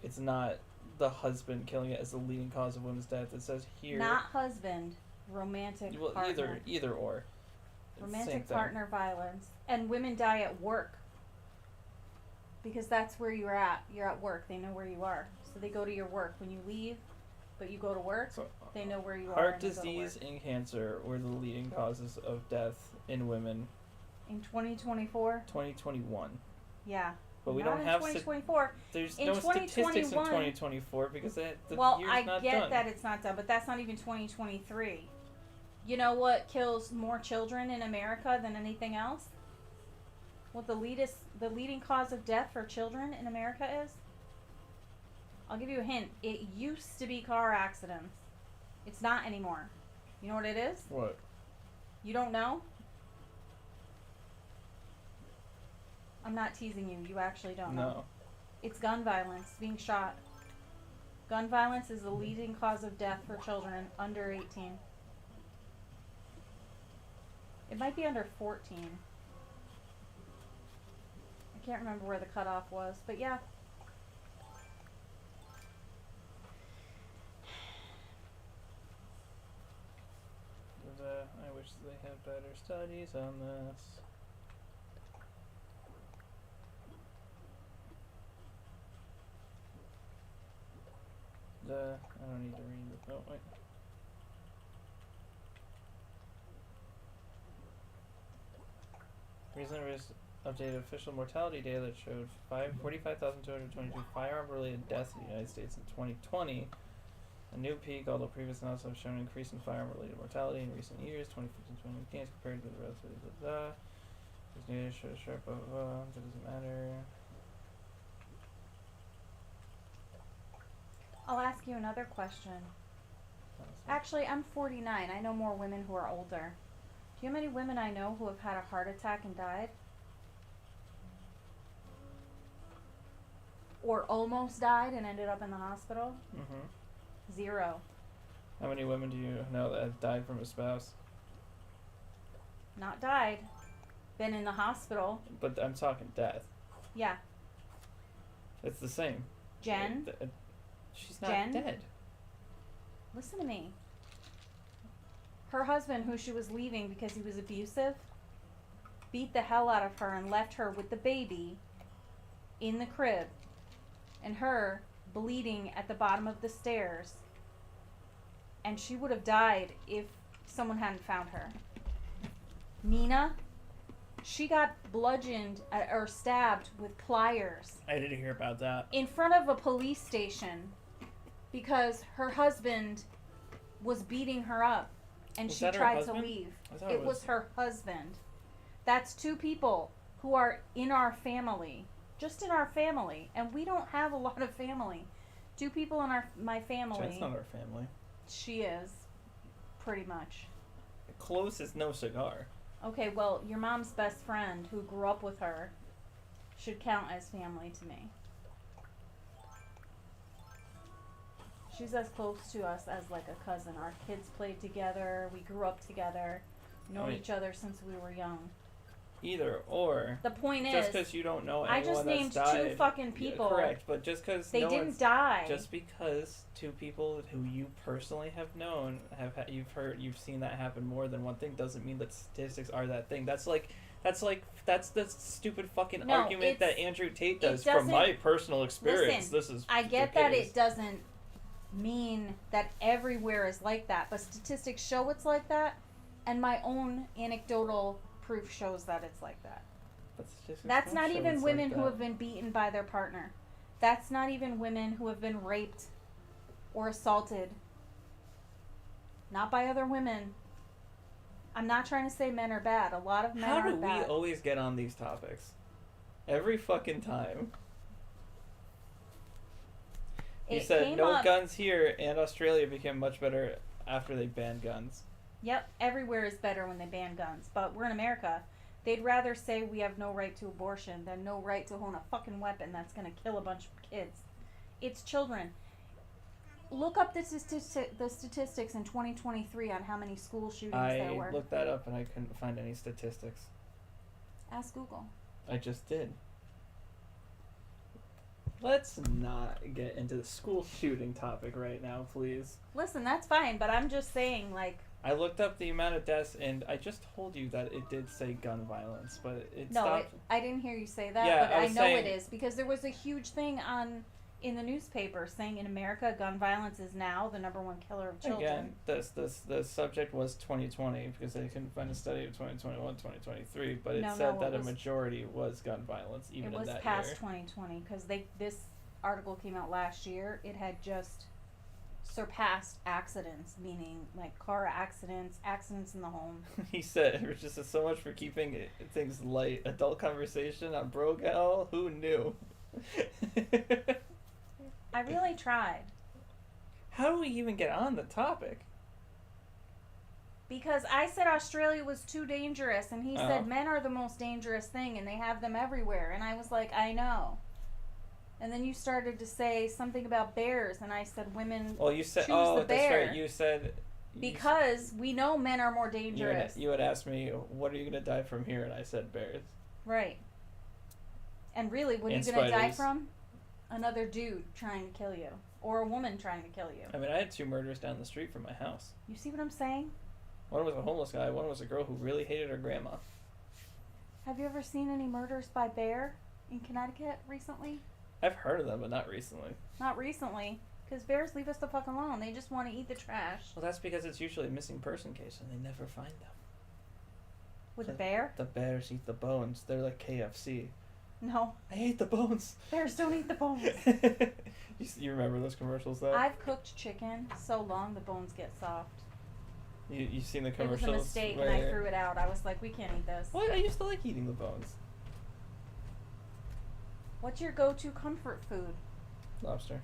It's not the husband killing it as the leading cause of women's death. It says here... Not husband, romantic partner. Either or. Romantic partner violence. And women die at work. Because that's where you're at. You're at work. They know where you are. So they go to your work. When you leave, but you go to work, So, they know where you are. heart and they go to disease work. and cancer were the leading causes of death in women. In 2024? 2021. Yeah. But we Not don't in have 2024. there's In no statistics in 2021 2024 because the Well, year's I not get done. that it's not done, but that's not even 2023. You know what kills more children in America than anything else? What the leading cause of death for children in America is? I'll give you a hint. It used to be car accidents. It's not anymore. You know what it is? What? You don't know? I'm not teasing you. You actually don't know. No. It's gun violence, being shot. Gun violence is the leading cause of death for children under 18. It might be under 14. I can't remember where the cutoff was, but yeah. I wish they had better studies on this. I don't need to read this. Oh, wait. Recently updated official mortality data that showed 45,222 firearm-related deaths in the United States in 2020. A new peak, although previous analysis have shown an increase in firearm-related mortality in recent years, 2015-2018 as compared to the rest of the This data shows sharp that doesn't matter. I'll ask you another question. Actually, I'm 49. I know more women who are older. Do you know how many women I know who have had a heart attack and died? Or almost died and ended up in the hospital? Mm-hmm. 0. How many women do you know that have died from a spouse? Not died. Been in the hospital. But I'm talking death. Yeah. It's the same. Jen? She's not Jen? dead. Listen to me. Her husband, who she was leaving because he was abusive, beat the hell out of her and left her with the baby in the crib and her bleeding at the bottom of the stairs. And she would have died if someone hadn't found her. Nina, she got bludgeoned or stabbed with pliers I didn't hear about that. in front of a police station because her husband was beating her up and Was she that her tried to husband? leave. I thought It was her husband. That's 2 people who are in our family. Just in our family. And we don't have a lot of family. 2 people in my family. Jen's not our family. She is. Pretty much. Close is no cigar. Okay, well, your mom's best friend who grew up with her should count as family to me. She's as close to us as like a cousin. Our kids played together. We grew up together. Known each other since we were young. Either or. The point is, Just because you don't know anyone I just named that's died. 2 fucking people. Yeah, correct, but just because They didn't die. Just because 2 people who you personally have known you've seen that happen more than one thing doesn't mean that statistics are that thing. That's the stupid fucking argument that Andrew Tate does from my personal experience. Listen, I get that it doesn't mean that everywhere is like that, but statistics show it's like that, and my own anecdotal proof shows that it's like that. That's not even women who have been beaten by their partner. That's not even women who have been raped or assaulted. Not by other women. I'm not trying to say men are bad. A lot of men are bad. How do we always get on these topics? Every fucking time. He said no guns here, and Australia became much better after they banned guns. Yep, everywhere is better when they ban guns. But we're in America. They'd rather say we have no right to abortion than no right to own a fucking weapon that's going to kill a bunch of kids. It's children. Look up the statistics in 2023 on how many school shootings there were. I looked that up and I couldn't find any statistics. Ask Google. I just did. Let's not get into the school shooting topic right now, please. Listen, that's fine, but I'm just saying, like... I looked up the amount of deaths, and I just told you that it did say gun violence, but it stopped. I didn't hear you say that, Yeah, but I know it is, because there was a huge thing on in the newspaper saying in America gun violence is now the #1 killer of children. Again, the subject was 2020 because they couldn't find a study of 2021, 2023, but it said that a majority was gun violence even in that year. It was past 2020 because this article came out last year. It had just surpassed accidents, meaning like car accidents, accidents in the home. He said, Richard said, so much for keeping things light. Adult conversation on Brogal? Who knew? I really tried. How do we even get on the topic? Because I said Australia was too dangerous, and he said men are the most dangerous thing, and they have them everywhere. And I was like, I know. And then you started to say something about bears, and I said women you said, choose the bear. That's right. You said... Because we know men are more dangerous. You had asked me, what are you going to die from here? And I said bears. Right. And really, what are you going to die from? Another dude trying to kill you. Or a woman trying to kill you. I mean, I had 2 murders down the street from my house. You see what I'm saying? One was a homeless guy. One was a girl who really hated her grandma. Have you ever seen any murders by bear in Connecticut recently? I've heard of them, but not recently. Not recently. Because bears leave us the fuck alone. They just want to eat the trash. Well, that's because it's usually a missing person case and they never find them. With a bear? The bears eat the bones. They're like KFC. No. I ate the bones. Bears don't eat the bones. You remember those commercials, though? I've cooked chicken so long the bones get soft. You've seen the commercials? It was a mistake and I threw it out. I was like, we can't eat this. Well, I used to like eating the bones. What's your go-to comfort food? Lobster.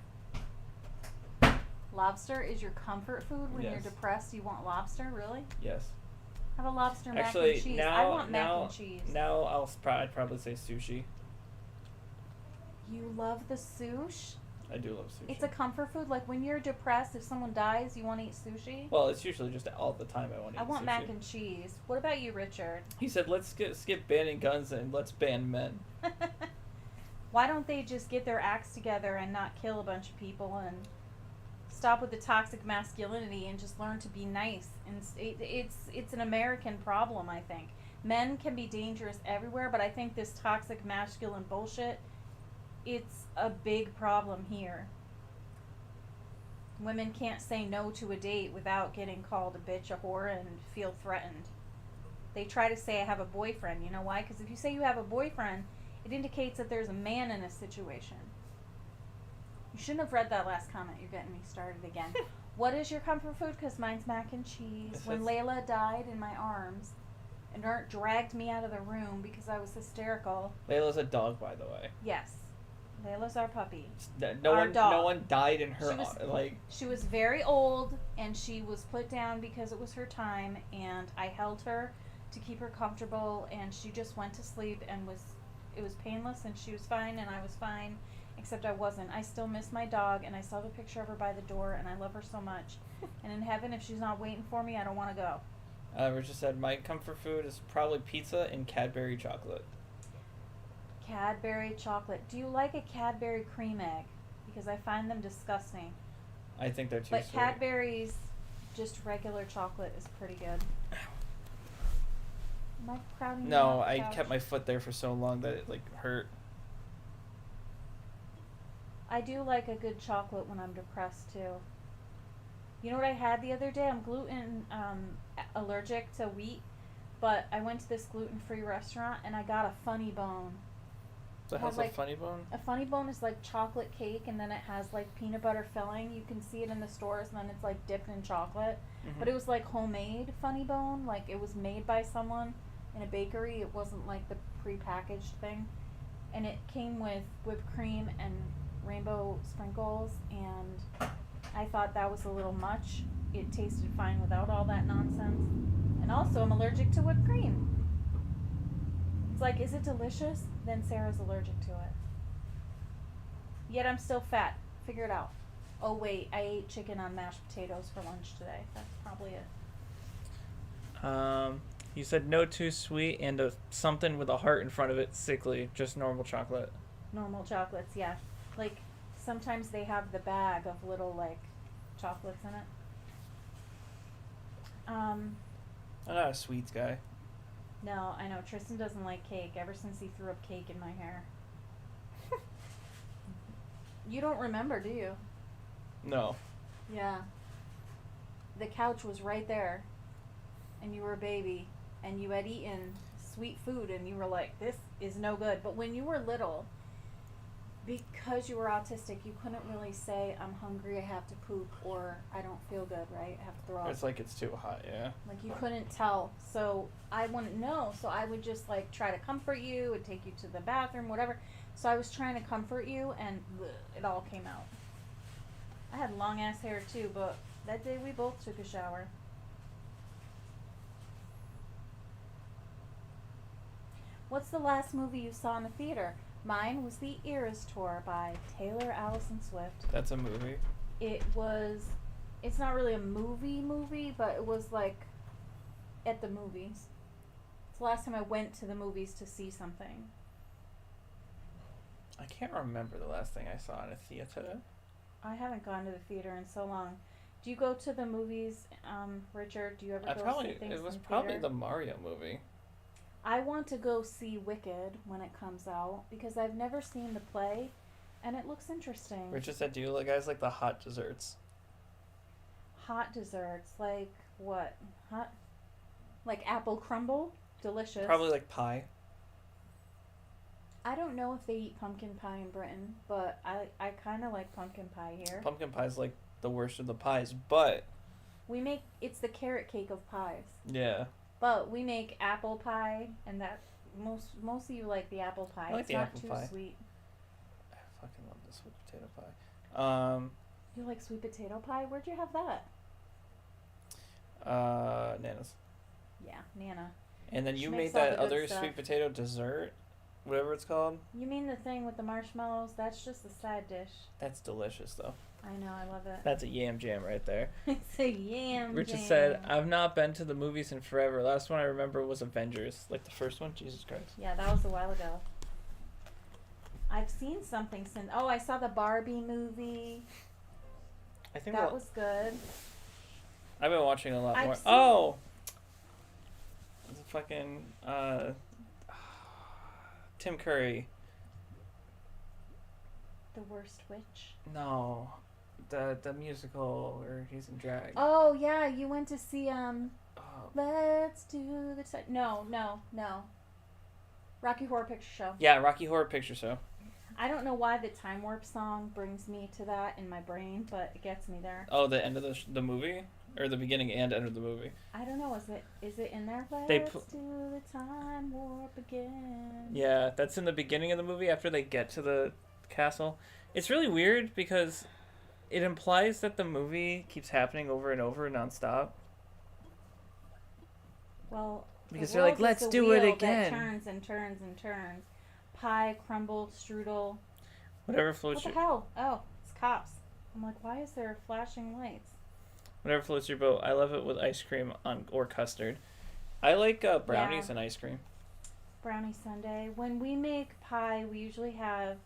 Lobster is your comfort food when Yes. you're depressed? You want lobster, really? Yes. Have a lobster mac Actually, and cheese. now, I want mac and cheese. Now I'd probably say sushi. You love the sushi? I do love sushi. It's a comfort food. Like when you're depressed, if someone dies, you want to eat sushi? Well, it's usually just all the time I want to eat I want sushi. mac and cheese. What about you, Richard? He said, let's skip banning guns and let's ban men. Why don't they just get their acts together and not kill a bunch of people and stop with the toxic masculinity and just learn to be nice? And it's an American problem, I think. Men can be dangerous everywhere, but I think this toxic masculine bullshit, it's a big problem here. Women can't say no to a date without getting called a bitch, a whore, and feel threatened. They try to say I have a boyfriend. You know why? Because if you say you have a boyfriend, it indicates that there's a man in a situation. You shouldn't have read that last comment. You're getting me started again. What is your comfort food? Because mine's mac and cheese. When Layla died in my arms and Art dragged me out of the room because I was hysterical. Layla's a dog, by the way. Yes. Layla's our puppy. No one died in her, She was very old and she was put down because it was her time, and I held her to keep her comfortable, and she just went to sleep and it was painless, and she was fine and I was fine, except I wasn't. I still miss my dog, and I still have a picture of her by the door, and I love her so much. And in heaven, if she's not waiting for me, I don't want to go. Richard said, my comfort food is probably pizza and Cadbury chocolate. Cadbury chocolate. Do you like a Cadbury cream egg? Because I find them disgusting. I think they're too sweet. But Cadbury's just regular chocolate is pretty good. Am I crowding? No, I kept my foot there for so long that it hurt. I do like a good chocolate when I'm depressed too. You know what I had the other day? I'm gluten allergic to wheat, but I went to this gluten-free restaurant and I got a Funny Bone. So how's a Funny Bone? A Funny Bone is like chocolate cake, and then it has like peanut butter filling. You can see it in the stores, and then it's like dipped in chocolate. Mm-hmm. But it was like homemade Funny Bone. Like it was made by someone in a bakery. It wasn't like the prepackaged thing. And it came with whipped cream and rainbow sprinkles, and I thought that was a little much. It tasted fine without all that nonsense. And also, I'm allergic to whipped cream. It's like, is it delicious? Then Sarah's allergic to it. Yet I'm still fat. Figure it out. Oh wait, I ate chicken on mashed potatoes for lunch today. That's probably it. You said no too sweet and something with a heart in front of it, sickly. Just normal chocolate. Normal chocolates, yeah. Like, sometimes they have the bag of little, like, chocolates in it. I'm not a sweets guy. No, I know. Tristan doesn't like cake ever since he threw up cake in my hair. You don't remember, do you? No. Yeah. The couch was right there, and you were a baby, and you had eaten sweet food, and you were like, this is no good. But when you were little, because you were autistic, you couldn't really say, I'm hungry, I have to poop, or I don't feel good, right? I have to throw up. It's like it's too hot, yeah. Like, you couldn't tell. So I wouldn't know. So I would just, like, try to comfort you and take you to the bathroom, whatever. So I was trying to comfort you, and it all came out. I had long ass hair, too, but that day we both took a shower. What's the last movie you saw in the theater? Mine was The Eras Tour by Taylor Allison Swift. That's a movie. It's not really a movie, but it was like at the movies. It's the last time I went to the movies to see something. I can't remember the last thing I saw in a theater. I haven't gone to the theater in so long. Do you go to the movies, Richard? Do you ever go see things It was in probably theater? the Mario movie. I want to go see Wicked when it comes out because I've never seen the play, and it looks interesting. Richard said, do you guys like the hot desserts? Hot desserts, like what? Hot, like apple crumble, delicious. Probably like pie. I don't know if they eat pumpkin pie in Britain, but I kind of like pumpkin pie here. Pumpkin pie's like the worst of the pies, but It's the carrot cake of pies. yeah. But we make apple pie, and that most of you like the apple pie. I like it's the not apple too pie. sweet. I fucking love the sweet potato pie. You like sweet potato pie? Where'd you have that? Nana's. Yeah, Nana. And then She you makes made all that the good other stuff. sweet potato dessert, whatever it's called. You mean the thing with the marshmallows? That's just a side dish. That's delicious, though. I know, I love it. That's a yam jam right there. It's a yam Richard jam. said, I've not been to the movies in forever. Last one I remember was Avengers. Like the first one? Jesus Christ. Yeah, that was a while ago. I've seen something since. Oh, I saw the Barbie movie. I think That was good. I've been watching a lot I've more. seen- Oh! The fucking, Tim Curry. The Worst Witch. No. The musical where he's in drag. Oh yeah, you went to see Oh. Let's do the no. Rocky Horror Picture Show. Yeah, Rocky Horror Picture Show. I don't know why the Time Warp song brings me to that in my brain, but it gets me there. Oh, the end of the movie? Or the beginning and end of the movie? I don't know. Is it in there? They Let's pu- do the Time Warp again. Yeah, that's in the beginning of the movie after they get to the castle. It's really weird because it implies that the movie keeps happening over and over nonstop. Well, Because the they're like, world is let's a do it wheel again. That turns and turns and turns. Pie, crumble, strudel. Whatever What floats the your hell? Oh, it's cops. I'm like, why is there flashing lights? whatever floats your boat. I love it with ice cream on or custard. I like brownies Yeah. and ice cream. Brownie sundae. When we make pie, we usually have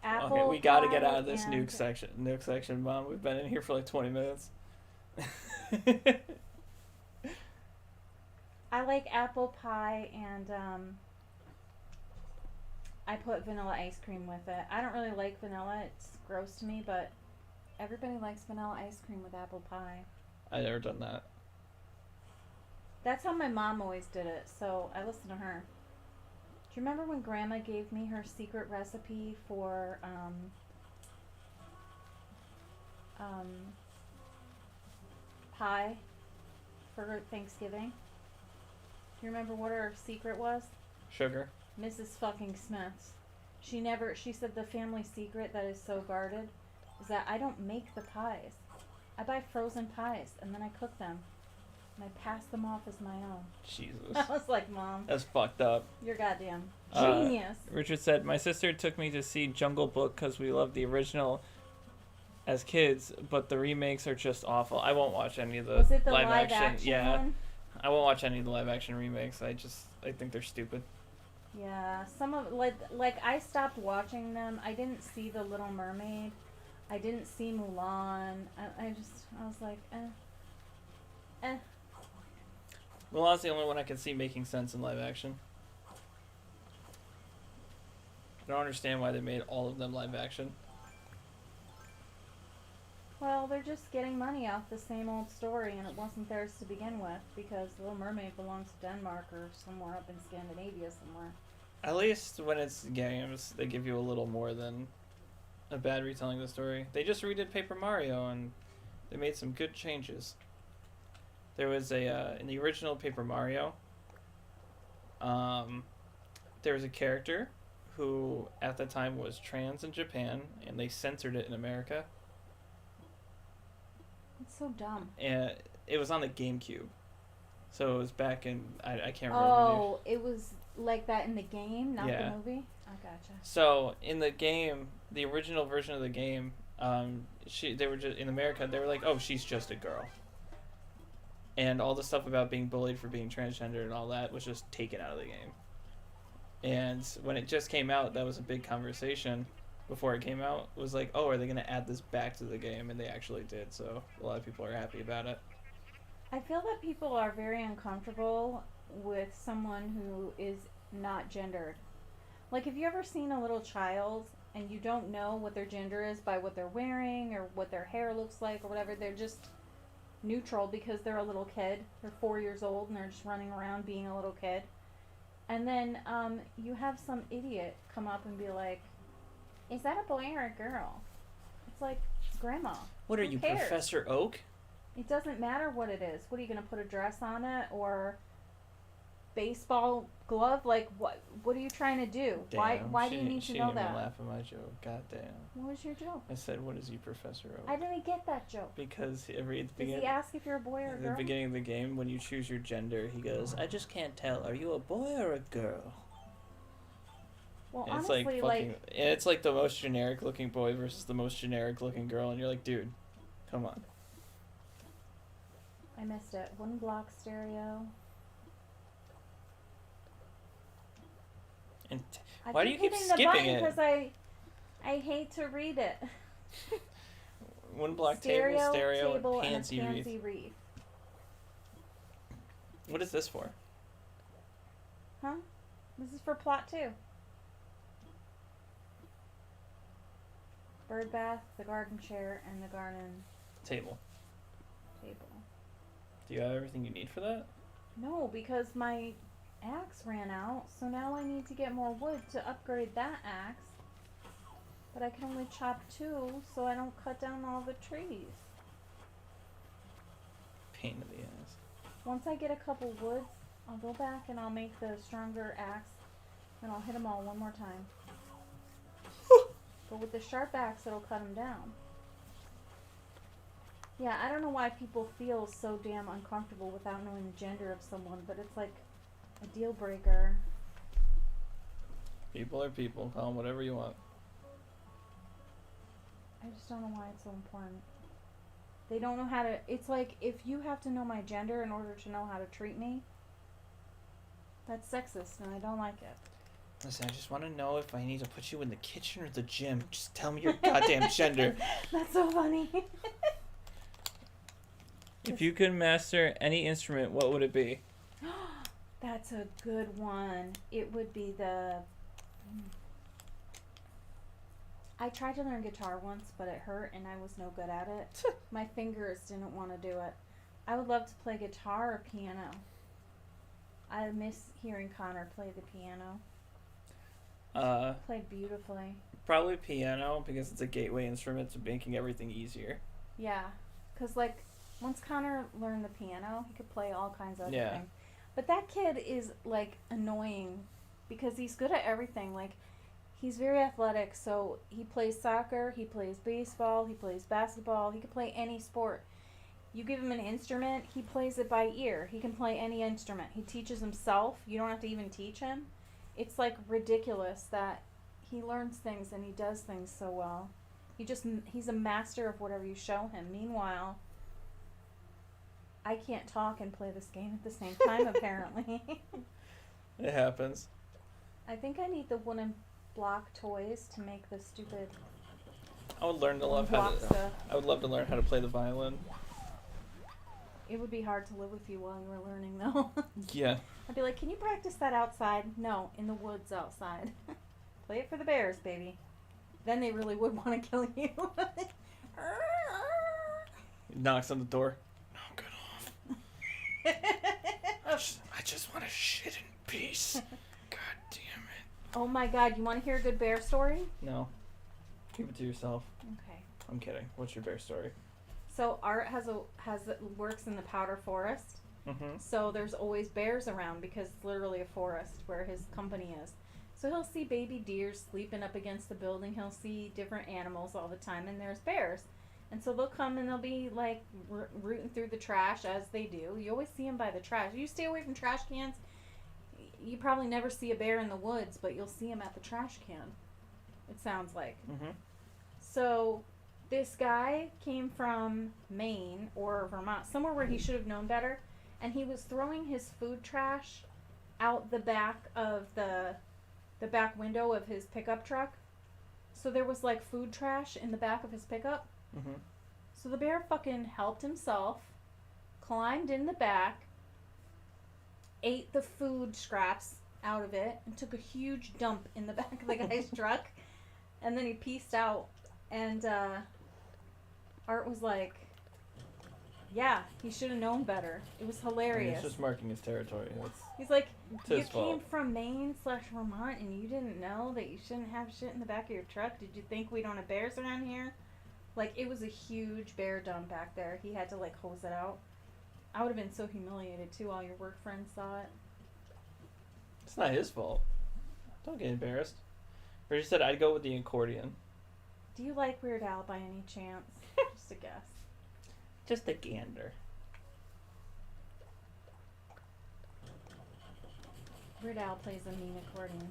apple. Okay, we got to pie get out of this and- nuke section, Mom. We've been in here for like 20 minutes. I like apple pie and I put vanilla ice cream with it. I don't really like vanilla. It's gross to me, but everybody likes vanilla ice cream with apple pie. I've never done that. That's how my mom always did it, so I listen to her. Do you remember when Grandma gave me her secret recipe for pie for Thanksgiving? Do you remember what her secret was? Sugar. Mrs. fucking Smith's. She said the family secret that is so guarded is that I don't make the pies. I buy frozen pies and then I cook them. And I pass them off as my own. Jesus. I was like, Mom, That's fucked up. you're goddamn Uh, genius. Richard said, my sister took me to see Jungle Book because we loved the original as kids, but the remakes are just awful. I won't watch any of the, Was it the live live action. action Yeah, one? I won't watch any of the live action remakes. I think they're stupid. Yeah, some of like I stopped watching them. I didn't see The Little Mermaid. I didn't see Mulan. I was like, eh. Mulan's the only one I can see making sense in live action. I don't understand why they made all of them live action. Well, they're just getting money off the same old story, and it wasn't theirs to begin with because The Little Mermaid belongs to Denmark or somewhere up in Scandinavia somewhere. At least when it's games, they give you a little more than a bad retelling of the story. They just redid Paper Mario, and they made some good changes. There was in the original Paper Mario, there was a character who at the time was trans in Japan, and they censored it in America. It's so dumb. And it was on the GameCube, so it was back in I can't remember. Oh, it was like that in the game, not Yeah. the movie. I gotcha. So in the game, the original version of the game, they were just in America. They were like, "Oh, she's just a girl," and all the stuff about being bullied for being transgender and all that was just taken out of the game. And when it just came out, that was a big conversation. Before it came out, it was like, "Oh, are they going to add this back to the game?" And they actually did. So a lot of people are happy about it. I feel that people are very uncomfortable with someone who is not gendered. Like, have you ever seen a little child and you don't know what their gender is by what they're wearing or what their hair looks like or whatever? They're just neutral because they're a little kid. They're 4 years old and they're just running around being a little kid. And then you have some idiot come up and be like, "Is that a boy or a girl?" It's like, Grandma. What are Who you, cares? Professor Oak? It doesn't matter what it is. What are you going to put a dress on it or baseball glove? Like, what are you trying to do? Damn, Why do you need she to know didn't even that? laugh at my joke. God damn. What was your joke? I said, "What is you, Professor Oak?" I didn't get that joke. Because at the Does beginning, he ask if you're a boy or a at the girl? beginning of the game, when you choose your gender, he goes, "I just can't tell. Are you a boy or a girl?" Well, And it's honestly, like fucking, and it's like the most generic looking boy versus the most generic looking girl, and you're like, dude, come on. I missed it. Wooden block stereo. And I why do you keep hitting skipping the button it? because I hate to read it. one block Stereo, table, table, and and a pansy wreath. What is this for? Huh? This is for plot 2. Bird bath, the garden chair, and the garden Table. table. Do you have everything you need for that? No, because my axe ran out, so now I need to get more wood to upgrade that axe. But I can only chop 2, so I don't cut down all the trees. Pain in the ass. Once I get a couple woods, I'll go back and I'll make the stronger axe, and I'll hit them all one more time. But with the sharp axe, it'll cut them down. Yeah, I don't know why people feel so damn uncomfortable without knowing the gender of someone, but it's like a deal breaker. People are people. Call them whatever you want. I just don't know why it's so important. They don't know how to. It's like if you have to know my gender in order to know how to treat me, that's sexist, and I don't like it. Listen, I just want to know if I need to put you in the kitchen or the gym. Just tell me your goddamn gender. That's so funny. If you could master any instrument, what would it be? That's a good one. It would be the. I tried to learn guitar once, but it hurt and I was no good at it. My fingers didn't want to do it. I would love to play guitar or piano. I miss hearing Connor play the piano. Played beautifully. Probably piano, because it's a gateway instrument to making everything easier. Yeah, because like once Connor learned the piano, he could play all kinds of other Yeah. things. But that kid is like annoying because he's good at everything. Like he's very athletic, so he plays soccer, he plays baseball, he plays basketball, he can play any sport. You give him an instrument, he plays it by ear. He can play any instrument. He teaches himself. You don't have to even teach him. It's like ridiculous that he learns things and he does things so well. He's a master of whatever you show him. Meanwhile, I can't talk and play this game at the same time apparently. It happens. I think I need the wooden block toys to make the stupid I would learn to love block how to. stuff. I would love to learn how to play the violin. It would be hard to live with you while you were learning though. Yeah. I'd be like, can you practice that outside? No, in the woods outside. Play it for the bears, baby. Then they really would want to kill you. knocks on the door. No, get off. I just want to shit in peace. God damn it. Oh my god, you want to hear a good bear story? No. Keep it to yourself. Okay. I'm kidding. What's your bear story? So Art works in the Powder Forest. Mm-hmm. So there's always bears around because it's literally a forest where his company is. So he'll see baby deer sleeping up against the building. He'll see different animals all the time, and there's bears. And so they'll come and they'll be like rooting through the trash as they do. You always see them by the trash. You stay away from trash cans. You probably never see a bear in the woods, but you'll see him at the trash can. It sounds like. Mm-hmm. So this guy came from Maine or Vermont, somewhere where he should have known better, and he was throwing his food trash out the back of the back window of his pickup truck. So there was like food trash in the back of his pickup. Mm-hmm. So the bear fucking helped himself, climbed in the back, ate the food scraps out of it, and took a huge dump in the back of the guy's truck. And then he pieced out. And Art was like, yeah, he should have known better. It was hilarious. He's just marking his territory. He's like, It's you his fault. came from Maine/Vermont and you didn't know that you shouldn't have shit in the back of your truck? Did you think we don't have bears around here? Like, it was a huge bear dump back there. He had to, like, hose it out. I would have been so humiliated, too. All your work friends saw it. It's not his fault. Don't get embarrassed. Reggie said I'd go with the accordion. Do you like Weird Al by any chance? Just a guess. Just a gander. Weird Al plays a mean accordion.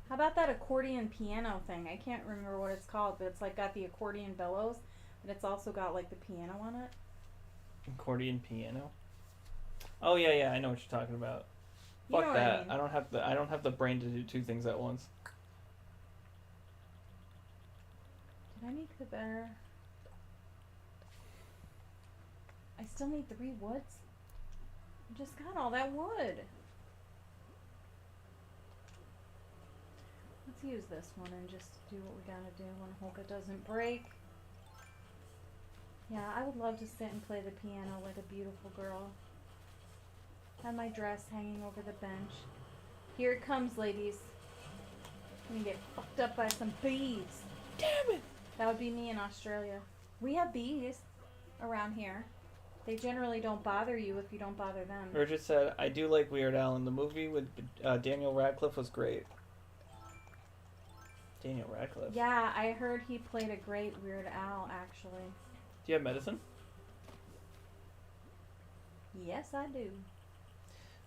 How about that accordion piano thing? I can't remember what it's called, but it's like got the accordion bellows, but it's also got like the piano on it. Accordion piano? Oh yeah, I know what you're talking about. You know Fuck what I that. mean. I don't have the brain to do two things at once. Did I make the better? I still need 3 woods? I just got all that wood. Let's use this one and just do what we gotta do when Holga doesn't break. Yeah, I would love to sit and play the piano like a beautiful girl. Have my dress hanging over the bench. Here it comes, ladies. I'm gonna get fucked up by some bees. Damn it! That would be me in Australia. We have bees around here. They generally don't bother you if you don't bother them. Roger said I do like Weird Al, and the movie with Daniel Radcliffe was great. Daniel Radcliffe. Yeah, I heard he played a great Weird Al, actually. Do you have medicine? Yes, I do.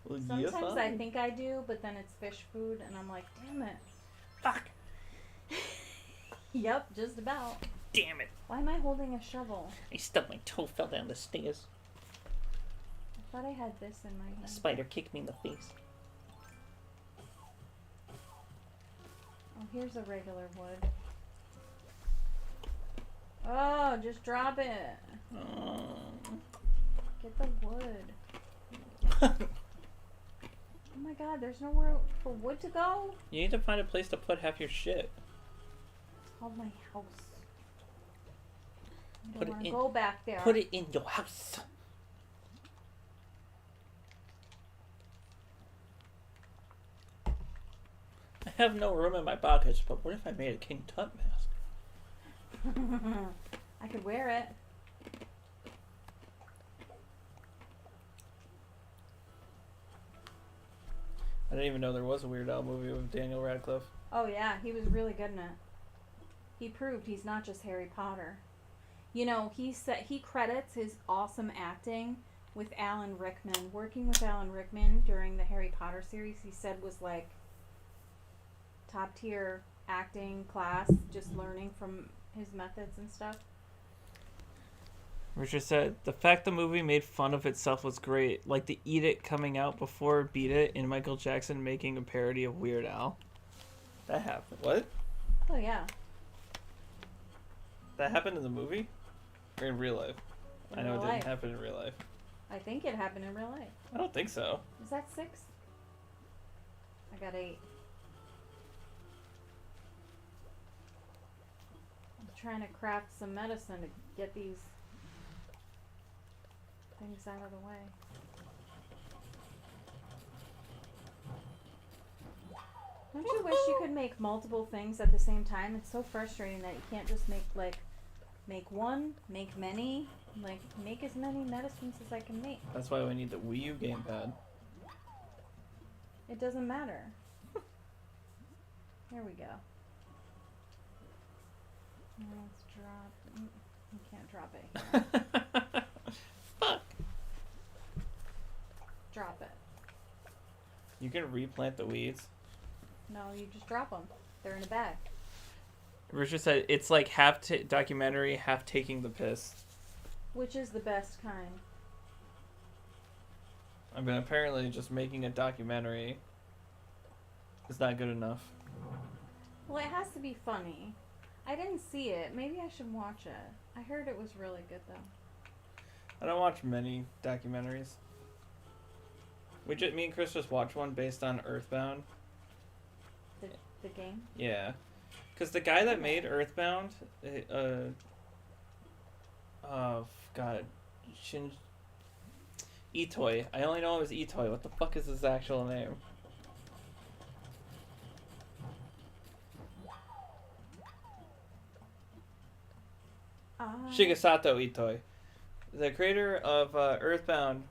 Well, Sometimes I think I do, but then it's fish food, and I'm like, damn it. Fuck. Yep, just about. Damn it. Why am I holding a shovel? I stubbed my toe, fell down the stairs. I thought I had this in my A hand. spider kicked me in the face. Oh, here's a regular wood. Oh, just drop it. Get the wood. Oh my god, there's nowhere for wood to go? You need to find a place to put half your shit. It's called my house. I Put don't it want to in- go back there. Put it in your house. I have no room in my pockets, but what if I made a King Tut mask? I could wear it. I didn't even know there was a Weird Al movie with Daniel Radcliffe. Oh yeah, he was really good in it. He proved he's not just Harry Potter. You know, he credits his awesome acting with Alan Rickman. Working with Alan Rickman during the Harry Potter series, he said was like top tier acting class, just learning from his methods and stuff. Richard said, the fact the movie made fun of itself was great, like the Eat It coming out before Beat It and Michael Jackson making a parody of Weird Al. That happened. What? Oh yeah. That happened in the movie? Or in real life? In I know real it didn't life. happen in real life. I think it happened in real life. I don't think so. Is that 6? I got 8. trying to craft some medicine to get these things out of the way. Don't you wish you could make multiple things at the same time? It's so frustrating that you can't just make one, make many, make as many medicines as I can make. That's why we need the Wii U gamepad. It doesn't matter. Here we go. Let's drop. You can't drop it here. Fuck. Drop it. You can replant the weeds. No, you just drop them. They're in a bag. Richard said it's like half documentary, half taking the piss. Which is the best kind? I mean, apparently just making a documentary is not good enough. Well, it has to be funny. I didn't see it. Maybe I should watch it. I heard it was really good, though. I don't watch many documentaries. Me and Chris just watched one based on Earthbound. The game? Yeah. Because the guy that made Earthbound, God, Itoi. I only know him as Itoi. What the fuck is his actual name? Shigesato Itoi. The creator of Earthbound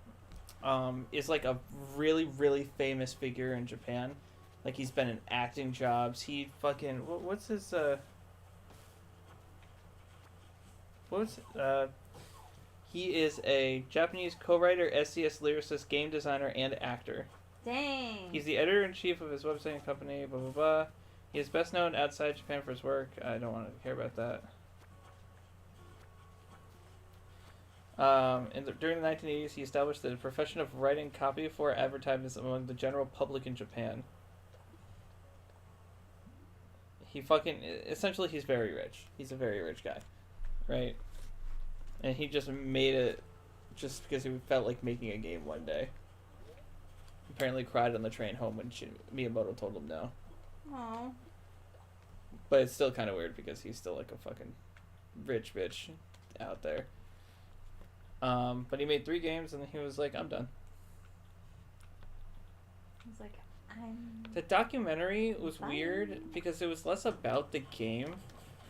is like a really, really famous figure in Japan. Like, he's been in acting jobs. He fucking... What's his... He is a Japanese co-writer, SCS lyricist, game designer, and actor. Dang. He's the editor-in-chief of his website and company, blah, blah, blah. He is best known outside Japan for his work. I don't want to care about that. During the 1980s, he established the profession of writing copy for advertisements among the general public in Japan. Essentially, he's very rich. He's a very rich guy, right? And he just made it just because he felt like making a game one day. Apparently cried on the train home when Miyamoto told him no. Aww. But it's still kind of weird because he's still like a fucking rich bitch out there. But he made 3 games and he was like, I'm done. He's like, The documentary was weird because it was less about the game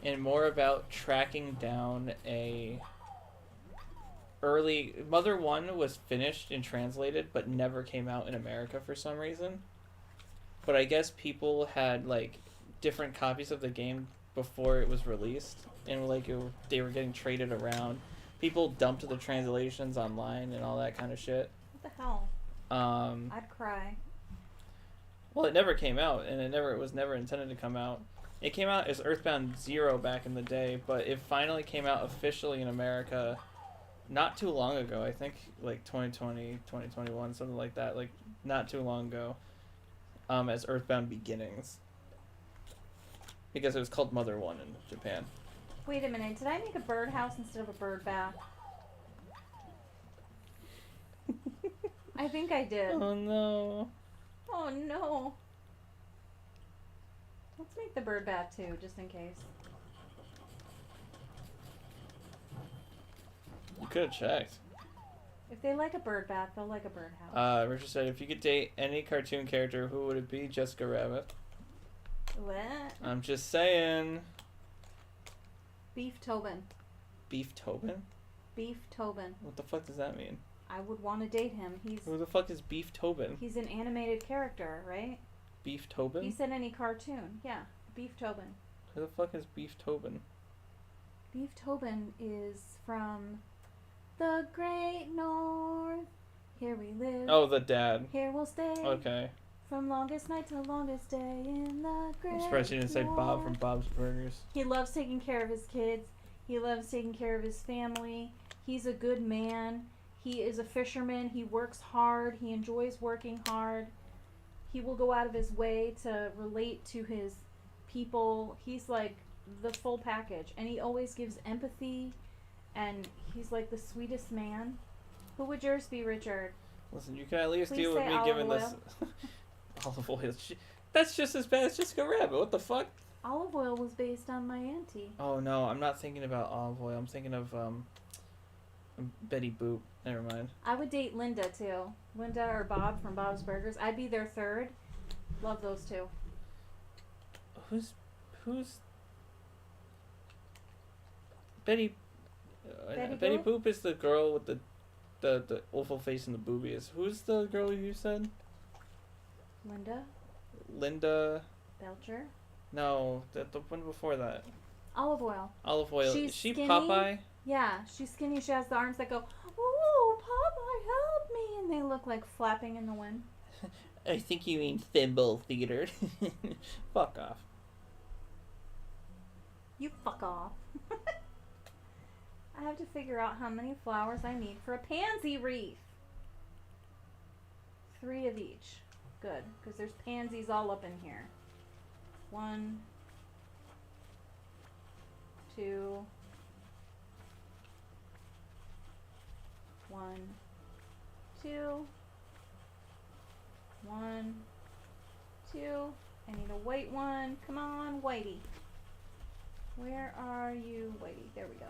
and more about tracking down Mother 1 was finished and translated but never came out in America for some reason. But I guess people had like different copies of the game before it was released and like they were getting traded around. People dumped the translations online and all that kind of shit. What the hell? I'd cry. Well, it never came out, and it was never intended to come out. It came out as Earthbound 0 back in the day, but it finally came out officially in America not too long ago. I think like 2020, 2021, something like that. Like not too long ago, as Earthbound Beginnings, because it was called Mother 1 in Japan. Wait a minute, did I make a birdhouse instead of a bird bath? I think I did. Oh no. Oh no. Let's make the bird bath too, just in case. You could have checked. If they like a bird bath, they'll like a birdhouse. Richard said, if you could date any cartoon character, who would it be? Jessica Rabbit. What? I'm just saying. Beef Tobin. Beef Tobin? Beef Tobin. What the fuck does that mean? I would want to date him. Who the fuck is Beef Tobin? He's an animated character, right? Beef Tobin? He said any cartoon. Yeah, Beef Tobin. Who the fuck is Beef Tobin? Beef Tobin is from the Great North. Here we live. Oh, the dad. Here we'll stay. Okay. From longest night to longest day in the Great North. I'm surprised you didn't say Bob from Bob's Burgers. He loves taking care of his kids. He loves taking care of his family. He's a good man. He is a fisherman. He works hard. He enjoys working hard. He will go out of his way to relate to his people. He's like the full package. And he always gives empathy. And he's like the sweetest man. Who would yours be, Richard? Listen, you can at least Please deal with say me olive giving oil. this... Olive oil. That's just as bad as Jessica Rabbit. What the fuck? Olive oil was based on my auntie. Oh no, I'm not thinking about olive oil. I'm thinking of Betty Boop. Never mind. I would date Linda too. Linda or Bob from Bob's Burgers. I'd be their third. Love those two. Who's Betty? Betty Boop is the girl with the oval face and the boobies. Who's the girl you said? Linda. Belcher. No, the one before that. Olive oil. Olive oil. She's Is she skinny. Popeye? Yeah, she's skinny. She has the arms that go, "Oh, Popeye, help me!" And they look like flapping in the wind. I think you mean thimble theater. Fuck off. You fuck off. I have to figure out how many flowers I need for a pansy wreath. 3 of each. Good, because there's pansies all up in here. 1, 2, 1, 2, 1, 2. I need a white one. Come on, Whitey. Where are you, Whitey? There we go.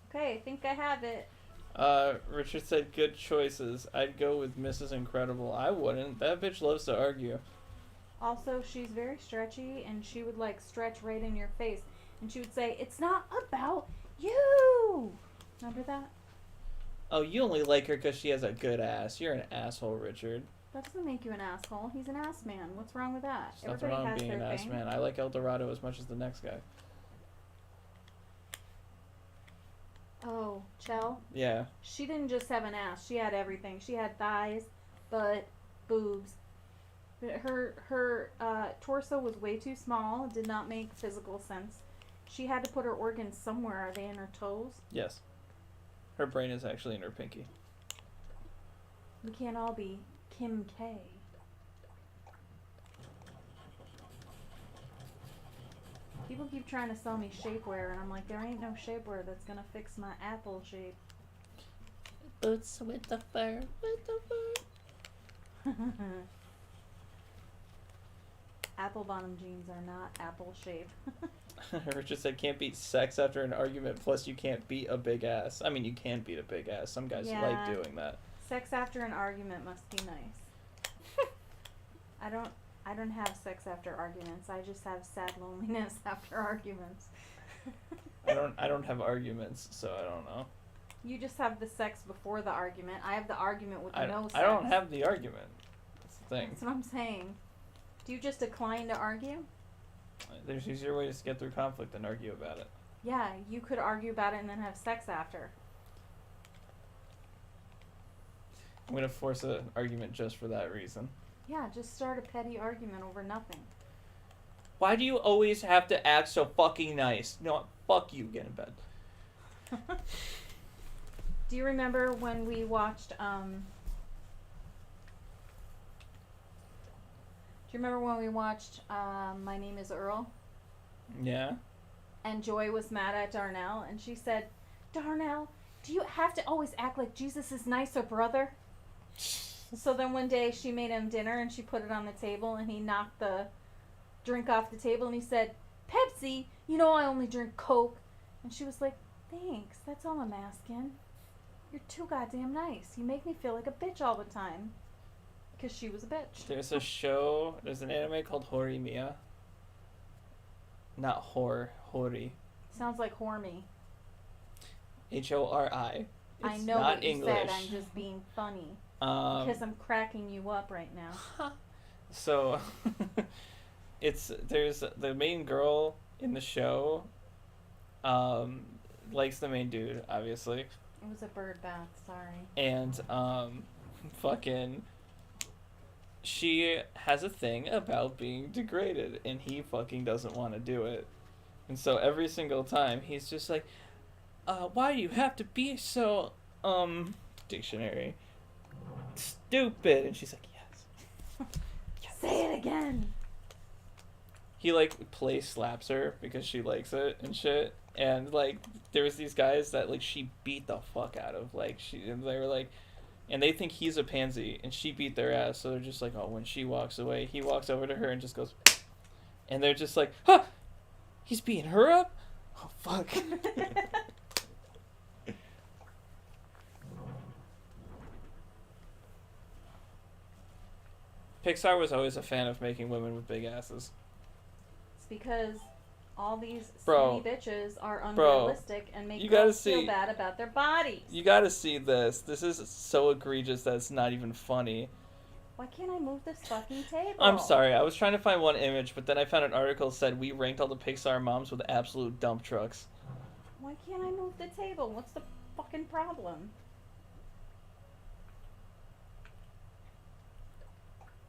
Okay, I think I have it. Richard said good choices. I'd go with Mrs. Incredible. I wouldn't. That bitch loves to argue. Also, she's very stretchy, and she would like stretch right in your face, and she would say, "It's not about you." Remember that? Oh, you only like her because she has a good ass. You're an asshole, Richard. That doesn't make you an asshole. He's an ass man. What's wrong with that? There's nothing wrong with being an ass man. I like El Dorado as much as the next guy. Oh, Chell? Yeah. She didn't just have an ass. She had everything. She had thighs, butt, boobs. Her torso was way too small. It did not make physical sense. She had to put her organs somewhere. Are they in her toes? Yes. Her brain is actually in her pinky. We can't all be Kim K. People keep trying to sell me shapewear, and I'm like, there ain't no shapewear that's gonna fix my apple shape. Boots with the fur, Apple bottom jeans are not apple shape. Richard said can't beat sex after an argument, plus you can't beat a big ass. I mean, you can beat a big ass. Some guys like doing that. Sex after an argument must be nice. I don't have sex after arguments. I just have sad loneliness after arguments. I don't have arguments, so I don't know. You just have the sex before the argument. I have the argument with no sex. I don't have the argument. That's the thing. That's what I'm saying. Do you just decline to argue? There's easier ways to get through conflict than argue about it. Yeah, you could argue about it and then have sex after. I'm gonna force an argument just for that reason. Yeah, just start a petty argument over nothing. Why do you always have to act so fucking nice? No, fuck you, get in bed. Do you remember when we watched, do you remember when we watched, My Name is Earl? Yeah. And Joy was mad at Darnell, and she said, "Darnell, do you have to always act like Jesus is nicer, brother?" So then one day she made him dinner and she put it on the table and he knocked the drink off the table and he said, "Pepsi, you know I only drink Coke." And she was like, "Thanks, that's all I'm asking. You're too goddamn nice. You make me feel like a bitch all the time." Because she was a bitch. There's a show, there's an anime called Horimiya. Not Hori. Sounds like Hormy. H-O-R-I. I It's know not what you English. said, I'm just being funny. Because I'm cracking you up right now. So, there's the main girl in the show, likes the main dude, obviously. It was a bird bath, sorry. And, fucking, she has a thing about being degraded, and he fucking doesn't want to do it. And so every single time, he's just like, why do you have to be so, dictionary, stupid? And she's like, yes. Yes. Say it again. He, like, play slaps her because she likes it and shit. And, like, there was these guys that, like, she beat the fuck out of. Like, they were like, and they think he's a pansy, and she beat their ass, so they're just like, oh, when she walks away, he walks over to her and just goes, and they're just like, huh, he's beating her up? Oh, fuck. Pixar was always a fan of making women with big asses. It's because all these Bro. skinny bitches are Bro. unrealistic and make You gotta girls feel see- bad about their bodies. You gotta see this. This is so egregious that it's not even funny. Why can't I move this fucking table? I'm sorry, I was trying to find one image, but then I found an article that said we ranked all the Pixar moms with absolute dump trucks. Why can't I move the table? What's the fucking problem?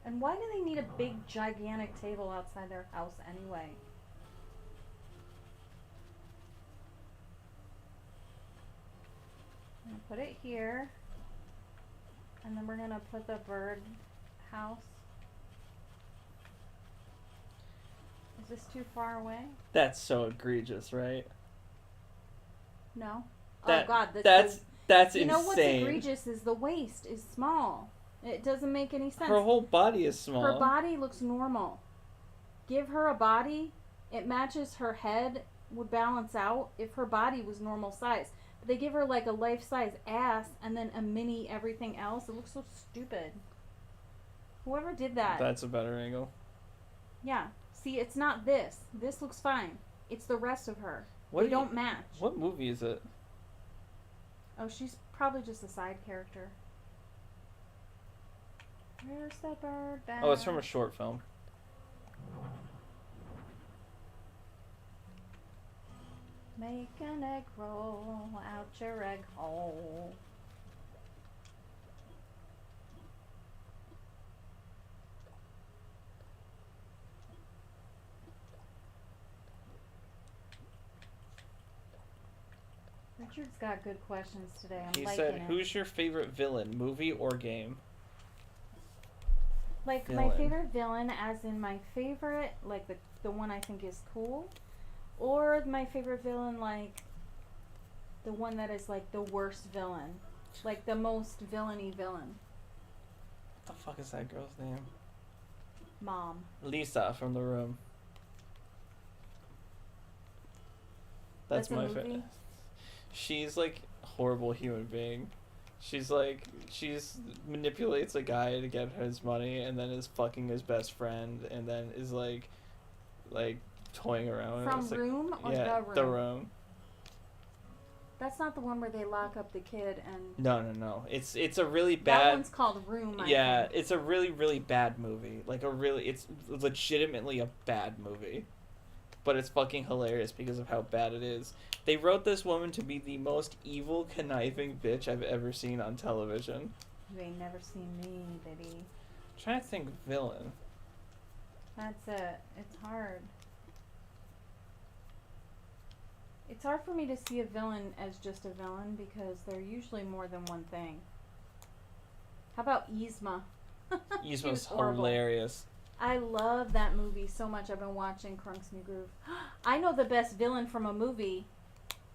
And why do they need a big, gigantic table outside their house anyway? I'm gonna put it here. And then we're gonna put the bird house. Is this too far away? That's so egregious, right? No. That- Oh god, That's you insane. know what's egregious is the waist is small. It doesn't make any sense. Her whole body is small. Her body looks normal. Give her a body, it matches her head, would balance out if her body was normal size. But they give her like a life-size ass and then a mini everything else. It looks so stupid. Whoever did that. That's a better angle. Yeah. See, it's not this. This looks fine. It's the rest of her. What They do you- don't match. What movie is it? Oh, she's probably just a side character. Where's the bird back? Oh, it's from a short film. Make an egg roll out your egg hole. Richard's got good questions today. I'm He liking said, it. "Who's your favorite villain, movie or game?" Like my villain? favorite villain, as in my favorite, like the one I think is cool, or my favorite villain, like the one that is like the worst villain, like the most villainy villain. What the fuck is that girl's name? Mom. Lisa from The Room. That's a my movie? favorite. She's like a horrible human being. She's like, she's manipulates a guy to get his money, and then is fucking his best friend, and then is like toying around with it. From It's like- Room or yeah, The Room? The Room. That's not the one where they lock up the kid and. No. It's a really That bad. one's called Room. I Yeah, think. it's a really bad movie. Like it's legitimately a bad movie. But it's fucking hilarious because of how bad it is. They wrote this woman to be the most evil, conniving bitch I've ever seen on television. You ain't never seen me, baby. I'm trying to think villain. That's it. It's hard. It's hard for me to see a villain as just a villain because they're usually more than one thing. How about Yzma? She was Yzma's horrible. hilarious. I love that movie so much. I've been watching Crunk's New Groove. I know the best villain from a movie.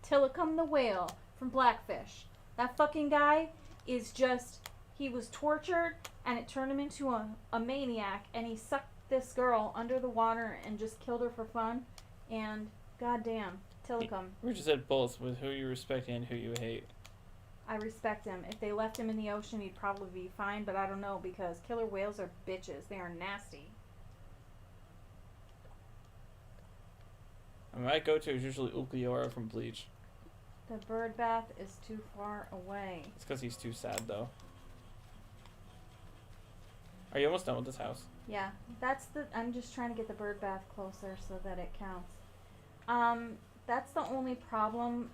Tilikum the Whale from Blackfish. That fucking guy is just... He was tortured and it turned him into a maniac, and he sucked this girl under the water and just killed her for fun. And goddamn, Tilikum. We just said both with who you respect and who you hate. I respect him. If they left him in the ocean, he'd probably be fine, but I don't know because killer whales are bitches. They are nasty. I mean, my go-to is usually Ulquiorra from Bleach. The bird bath is too far away. It's because he's too sad, though. Are you almost done with this house? Yeah, I'm just trying to get the bird bath closer so that it counts. That's the only problem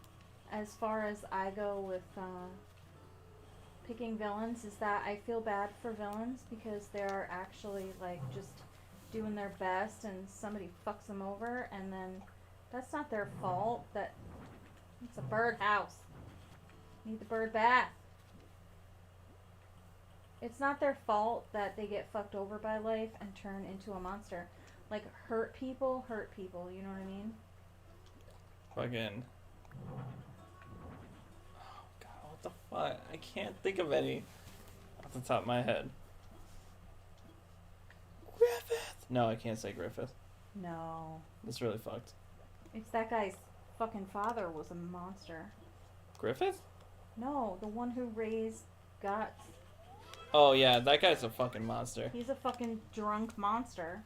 as far as I go with picking villains, is that I feel bad for villains because they're actually like just doing their best and somebody fucks them over, and then that's not their fault. It's a bird house. Need the bird bath. It's not their fault that they get fucked over by life and turn into a monster. Like, hurt people, you know what I mean? Fucking. Oh, God, what the fuck? I can't think of any off the top of my head. Griffith! No, I can't say Griffith. No. That's really fucked. It's that guy's fucking father was a monster. Griffith? No, the one who raised Guts. Oh yeah, that guy's a fucking monster. He's a fucking drunk monster.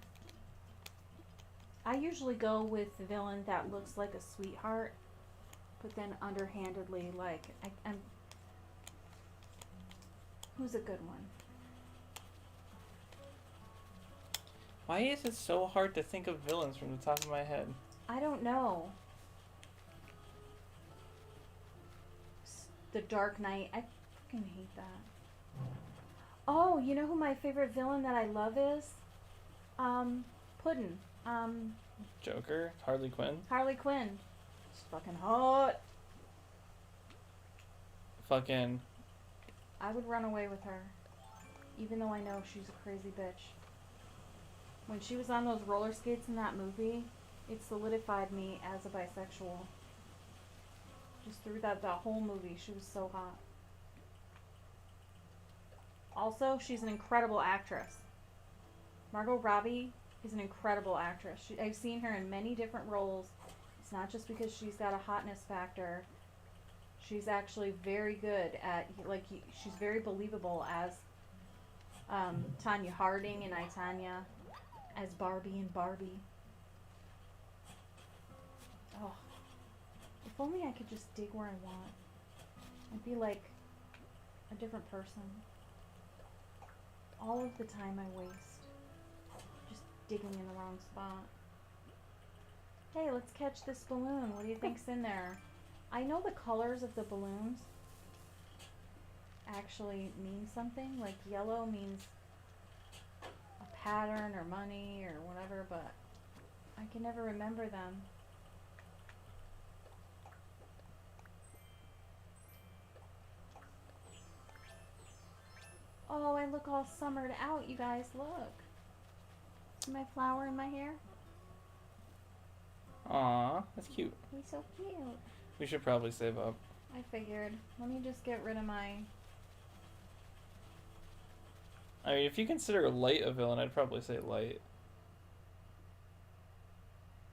I usually go with the villain that looks like a sweetheart, but then underhandedly, like, I'm... Who's a good one? Why is it so hard to think of villains from the top of my head? I don't know. The Dark Knight. I fucking hate that. Oh, you know who my favorite villain that I love is? Puddin'. Joker? Harley Quinn? Harley Quinn. She's fucking hot. Fucking... I would run away with her. Even though I know she's a crazy bitch. When she was on those roller skates in that movie, it solidified me as a bisexual. Just through that whole movie, she was so hot. Also, she's an incredible actress. Margot Robbie is an incredible actress. I've seen her in many different roles. It's not just because she's got a hotness factor. She's actually very good at, like, she's very believable as Tanya Harding in I, Tanya, as Barbie in Barbie. Oh, if only I could just dig where I want. I'd be like a different person. All of the time I waste just digging in the wrong spot. Hey, let's catch this balloon. What do you think's in there? I know the colors of the balloons actually mean something. Like yellow means a pattern or money or whatever, but I can never remember them. Oh, I look all summered out, you guys. Look. See my flower in my hair? Aw, that's cute. He's so cute. We should probably save up. I figured. Let me just get rid of my... I mean, if you consider Light a villain, I'd probably say Light.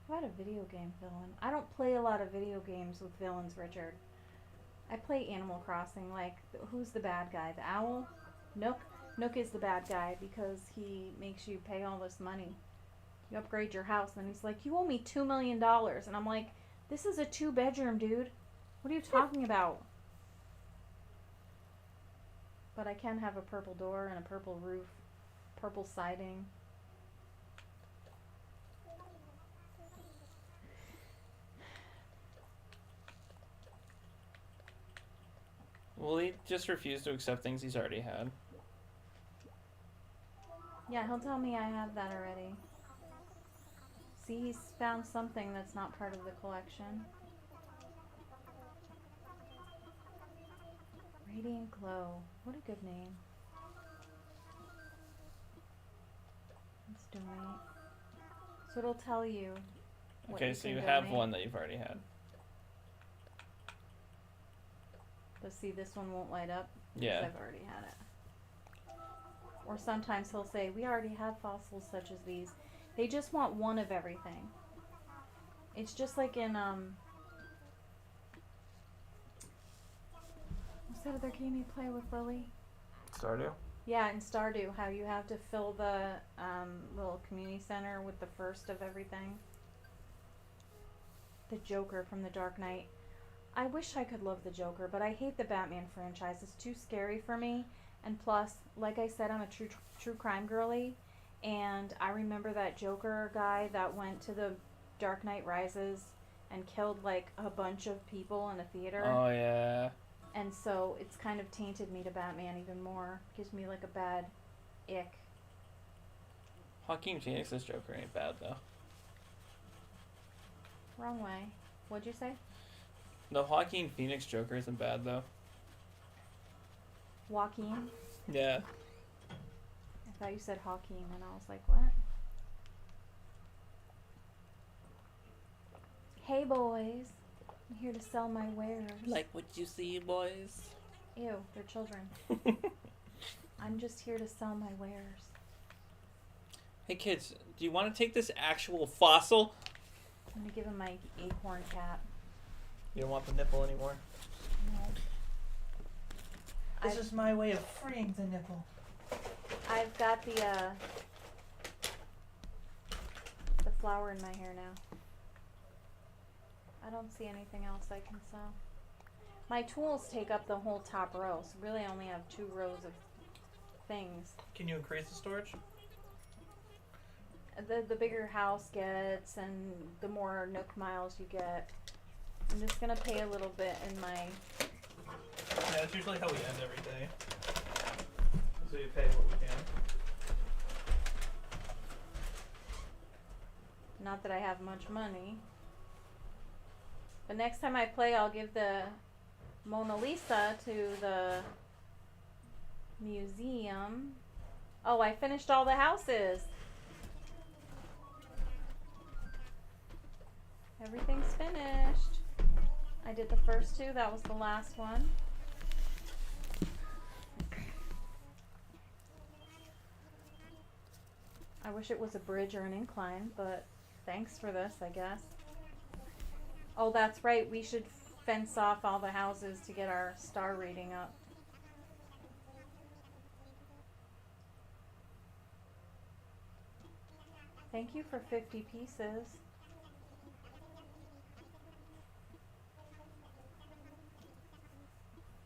How about a video game villain? I don't play a lot of video games with villains, Richard. I play Animal Crossing. Like, who's the bad guy? The owl? Nook? Nook is the bad guy because he makes you pay all this money. You upgrade your house, and he's like, you owe me $2 million. And I'm like, this is a 2-bedroom, dude. What are you talking about? But I can have a purple door and a purple roof, purple siding. Well, he just refused to accept things he's already had. Yeah, he'll tell me I have that already. See, he's found something that's not part of the collection. Radiant Glow. What a good name. Let's donate. So it'll tell you. What Okay, so can you have donate. one that you've already had. But see, this one won't light up. Yeah. Because I've already had it. Or sometimes he'll say, we already have fossils such as these. They just want one of everything. It's just like in, what's that other game you play with, Lily? Stardew? Yeah, in Stardew, how you have to fill the little community center with the first of everything. The Joker from The Dark Knight. I wish I could love the Joker, but I hate the Batman franchise. It's too scary for me. And plus, like I said, I'm a true crime girly. And I remember that Joker guy that went to the Dark Knight Rises and killed like a bunch of people in a theater. Oh, yeah. And so it's kind of tainted me to Batman even more. Gives me like a bad ick. Joaquin Phoenix's Joker ain't bad, though. Wrong way. What'd you say? The Joaquin Phoenix Joker isn't bad, though. Joaquin? Yeah. I thought you said Joaquin, and I was like, what? Hey, boys. I'm here to sell my wares. Like what you see, boys? Ew, they're children. I'm just here to sell my wares. Hey kids, do you want to take this actual fossil? I'm gonna give him my acorn cap. You don't want the nipple anymore? No. This is my way of freeing the nipple. I've got the flower in my hair now. I don't see anything else I can sell. My tools take up the whole top row, so really I only have 2 rows of things. Can you increase the storage? The bigger house gets and the more Nook miles you get. I'm just gonna pay a little bit in my... Yeah, that's usually how we end every day. So you pay what we can. Not that I have much money. But next time I play, I'll give the Mona Lisa to the museum. Oh, I finished all the houses. Everything's finished. I did the first 2. That was the last one. I wish it was a bridge or an incline, but thanks for this, I guess. Oh, that's right. We should fence off all the houses to get our star rating up. Thank you for 50 pieces.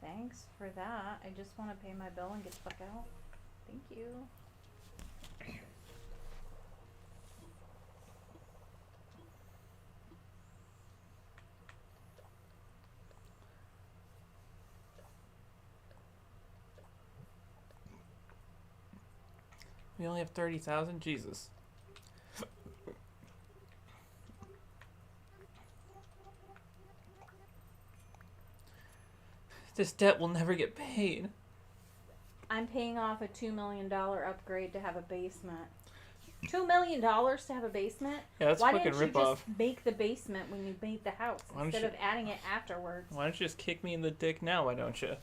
Thanks for that. I just want to pay my bill and get the fuck out. Thank you. We only have 30,000? Jesus. This debt will never get paid. I'm paying off a $2 million upgrade to have a basement. $2 million to have a basement? Yeah, that's Why fucking didn't you rip-off. just make the basement when you made the house instead of adding it afterwards? Why don't you just kick me in the dick now, why don't you?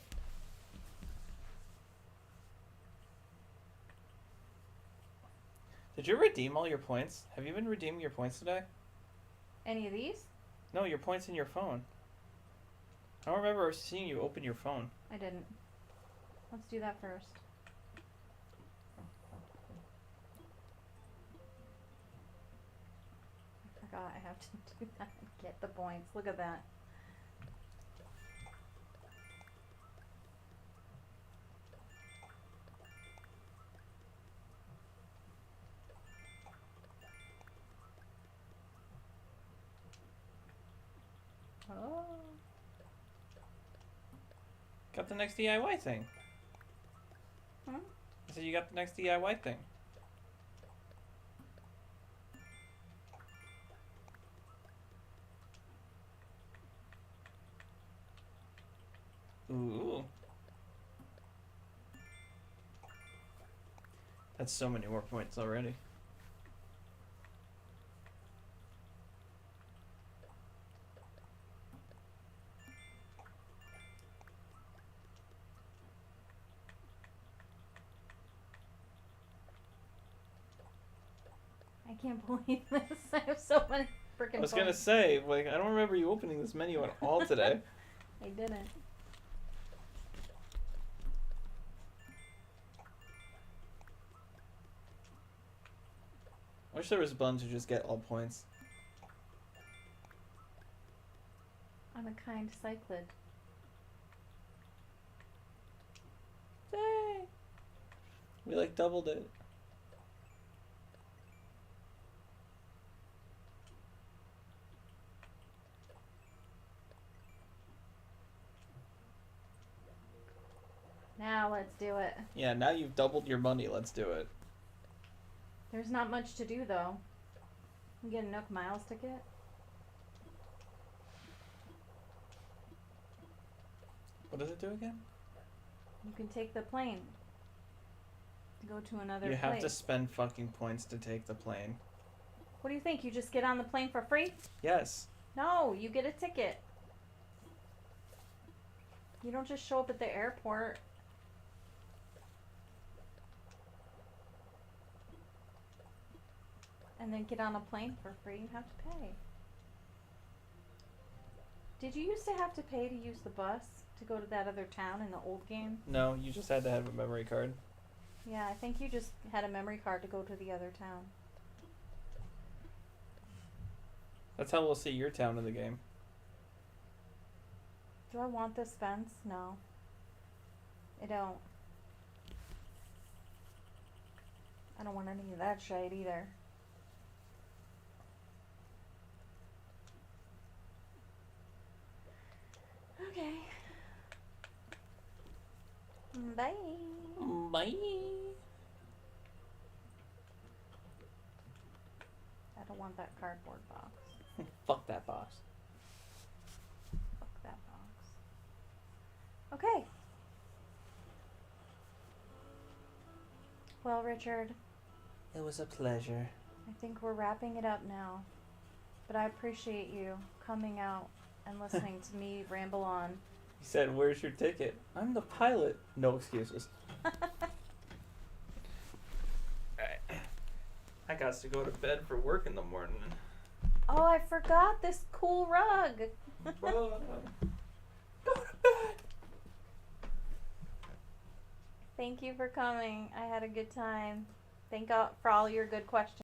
Did you redeem all your points? Have you been redeeming your points today? Any of these? No, your points in your phone. I don't remember seeing you open your phone. I didn't. Let's do that first. I forgot I have to do that and get the points. Look at that. Oh. Got the next DIY thing. Hmm? I said you got the next DIY thing. Ooh. That's so many more points already. I can't believe this. I have so many freaking I was gonna say, like, I don't remember you opening this menu at all today. I didn't. I wish there was buns who just get all points. I'm a kind cyclid. Yay! We like doubled it. Now let's do it. Yeah, now you've doubled your money. Let's do it. There's not much to do though. You get a Nook Miles ticket. What does it do again? You can take the plane to go to another You place. have to spend fucking points to take the plane. What do you think? You just get on the plane for free? Yes. No, you get a ticket. You don't just show up at the airport. and then get on a plane for free, you have to pay. Did you used to have to pay to use the bus to go to that other town in the old game? No, you just had to have a memory card. Yeah, I think you just had a memory card to go to the other town. That's how we'll see your town in the game. Do I want this fence? No. I don't. I don't want any of that shade either. Okay. Bye. Bye. I don't want that cardboard box. Fuck that box. Fuck that box. Okay. Well, Richard, It was a pleasure. I think we're wrapping it up now. But I appreciate you coming out and listening to me ramble on. He said, "Where's your ticket?" I'm the pilot. No excuses. I got to go to bed for work in the morning. Oh, I forgot this cool rug. Go to bed. Thank you for coming. I had a good time. Thank God for all your good questions.